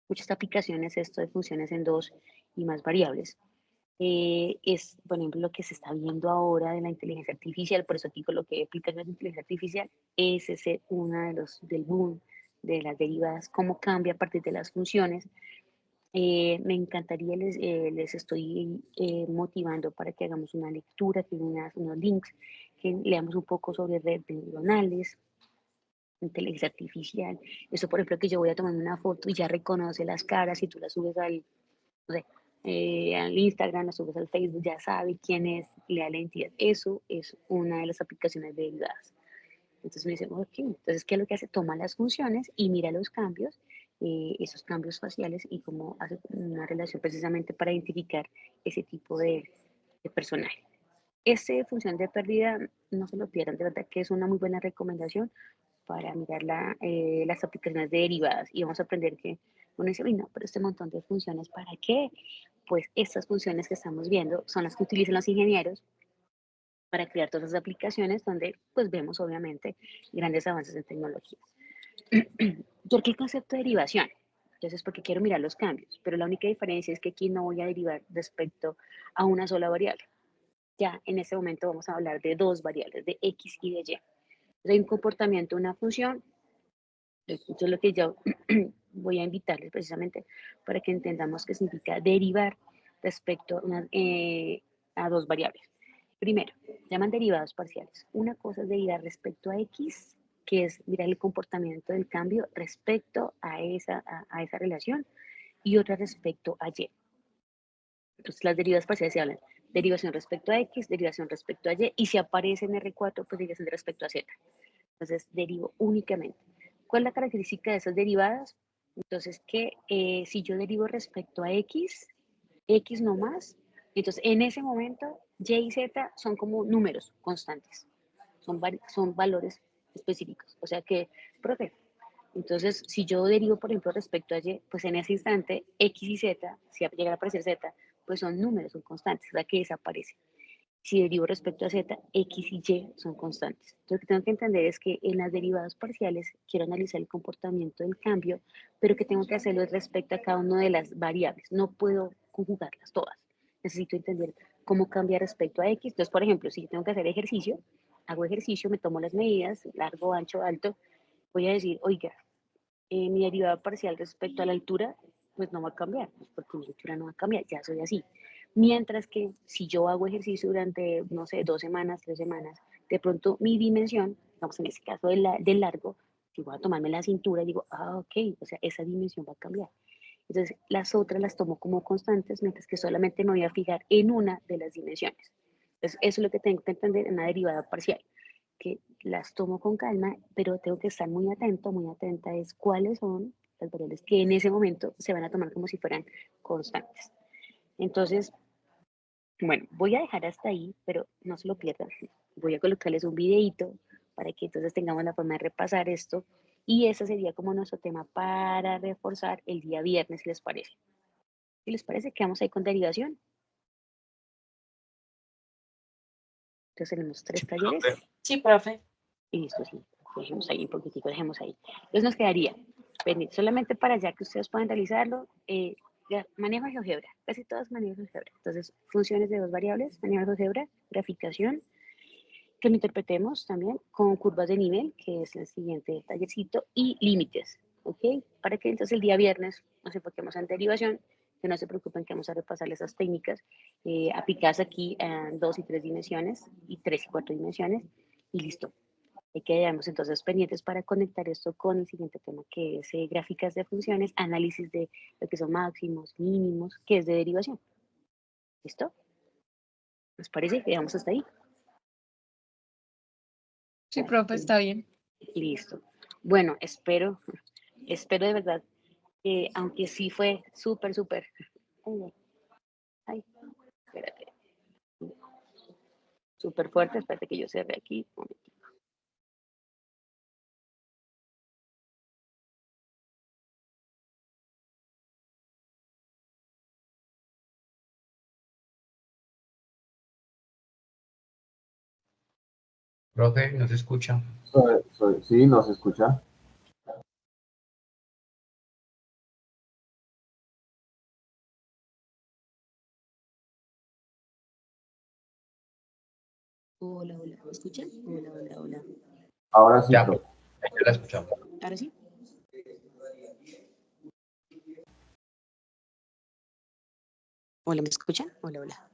[SPEAKER 1] muchas aplicaciones, esto de funciones en 2 y más variables. Es, por ejemplo, lo que se está viendo ahora de la inteligencia artificial, por eso aquí coloqué aplicaciones de inteligencia artificial, ese es uno de los del boom, de las derivadas, cómo cambia a partir de las funciones. Me encantaría, les estoy motivando para que hagamos una lectura, que unos links, que leamos un poco sobre redes neuronales, inteligencia artificial. Eso, por ejemplo, que yo voy a tomar una foto y ya reconoce las caras y tú las subes al, no sé, al Instagram, las subes al Facebook, ya sabe quién es, le da la identidad. Eso es una de las aplicaciones derivadas. Entonces me dice, ok, entonces, ¿qué es lo que hace? Toma las funciones y mira los cambios, esos cambios faciales y cómo hace una relación precisamente para identificar ese tipo de personaje. Esta función de pérdida, no se lo pierdan, de verdad que es una muy buena recomendación para mirar las aplicaciones derivadas y vamos a aprender que uno dice, no, pero este montón de funciones, ¿para qué? Pues estas funciones que estamos viendo son las que utilizan los ingenieros para crear todas esas aplicaciones donde pues vemos obviamente grandes avances en tecnología. ¿Por qué el concepto de derivación? Entonces, porque quiero mirar los cambios, pero la única diferencia es que aquí no voy a derivar respecto a una sola variable. Ya en este momento vamos a hablar de 2 variables, de X y de Y. Hay un comportamiento de una función, eso es lo que yo voy a invitarles precisamente para que entendamos qué significa derivar respecto a 2 variables. Primero, llaman derivados parciales. Una cosa es derivar respecto a X, que es mirar el comportamiento del cambio respecto a esa relación, y otra respecto a Y. Entonces, las derivadas parciales se hablan derivación respecto a X, derivación respecto a Y, y si aparece en R4, pues derivación de respecto a Z. Entonces, derivo únicamente. ¿Cuál es la característica de esas derivadas? Entonces, que si yo derivo respecto a X no más, entonces en ese momento Y y Z son como números constantes, son valores específicos. O sea que, profe, entonces si yo derivo, por ejemplo, respecto a Y, pues en ese instante X y Z, si llega a aparecer Z, pues son números, son constantes, o sea que desaparecen. Si derivo respecto a Z, X y Y son constantes. Entonces, lo que tengo que entender es que en las derivadas parciales quiero analizar el comportamiento del cambio, pero que tengo que hacerlo respecto a cada una de las variables. No puedo conjugarlas todas. Necesito entender cómo cambia respecto a X. Entonces, por ejemplo, si yo tengo que hacer ejercicio, hago ejercicio, me tomo las medidas, largo, ancho, alto, voy a decir, oiga, mi derivada parcial respecto a la altura, pues no va a cambiar, pues porque mi altura no va a cambiar, ya soy así. Mientras que si yo hago ejercicio durante, no sé, 2 semanas, 3 semanas, de pronto mi dimensión, digamos en este caso del largo, si voy a tomarme la cintura, digo, ok, o sea, esa dimensión va a cambiar. Entonces, las otras las tomo como constantes, mientras que solamente me voy a fijar en una de las dimensiones. Entonces, eso es lo que tengo que entender en una derivada parcial, que las tomo con calma, pero tengo que estar muy atento, muy atenta es cuáles son las variables que en ese momento se van a tomar como si fueran constantes. Entonces, bueno, voy a dejar hasta ahí, pero no se lo pierdan. Voy a colocarles un videito para que entonces tengamos la forma de repasar esto. Y ese sería como nuestro tema para reforzar el día viernes, si les parece. Si les parece, quedamos ahí con derivación. Entonces tenemos 3 talleres.
[SPEAKER 7] Sí, profe.
[SPEAKER 1] Y listo, sí. Dejemos ahí un poquitico, dejemos ahí. Entonces nos quedaría pendiente, solamente para ya que ustedes puedan realizarlo, manejo de GeoGebra, casi todas manejo de GeoGebra. Entonces, funciones de 2 variables, manejo de GeoGebra, graficación, que lo interpretemos también con curvas de nivel, que es el siguiente tallercito, y límites, ¿ok? Para que entonces el día viernes nos enfoquemos en derivación, que no se preocupen que vamos a repasar esas técnicas aplicadas aquí en 2 y 3 dimensiones, y 3 y 4 dimensiones, y listo. Hay que quedarnos entonces pendientes para conectar esto con el siguiente tema, que es gráficas de funciones, análisis de lo que son máximos, mínimos, que es de derivación. ¿Listo? ¿Les parece? Quedamos hasta ahí.
[SPEAKER 6] Sí, profe, está bien.
[SPEAKER 1] Listo. Bueno, espero de verdad que, aunque sí fue súper, ay, espérate, súper fuerte, espérate que yo cerre aquí, un momentito.
[SPEAKER 2] Profe, ¿no se escucha?
[SPEAKER 3] Sí, nos escucha.
[SPEAKER 1] Hola, hola, ¿me escuchan? Hola, hola, hola.
[SPEAKER 3] Ahora sí,
[SPEAKER 2] Ya,
[SPEAKER 3] profe.
[SPEAKER 2] ya la escuchamos.
[SPEAKER 1] ¿Ahora sí? Hola, ¿me escuchan? Hola, hola.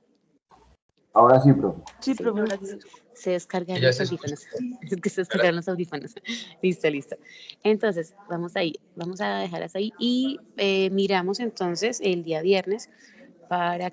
[SPEAKER 3] Ahora sí, profe.
[SPEAKER 7] Sí, profe, ahora sí.
[SPEAKER 1] Se descargan
[SPEAKER 2] Ya
[SPEAKER 1] los
[SPEAKER 2] se escucha.
[SPEAKER 1] audífonos. Es que se descargaron los audífonos. Listo, listo. Entonces, vamos ahí. Vamos a dejar hasta ahí y miramos entonces el día viernes para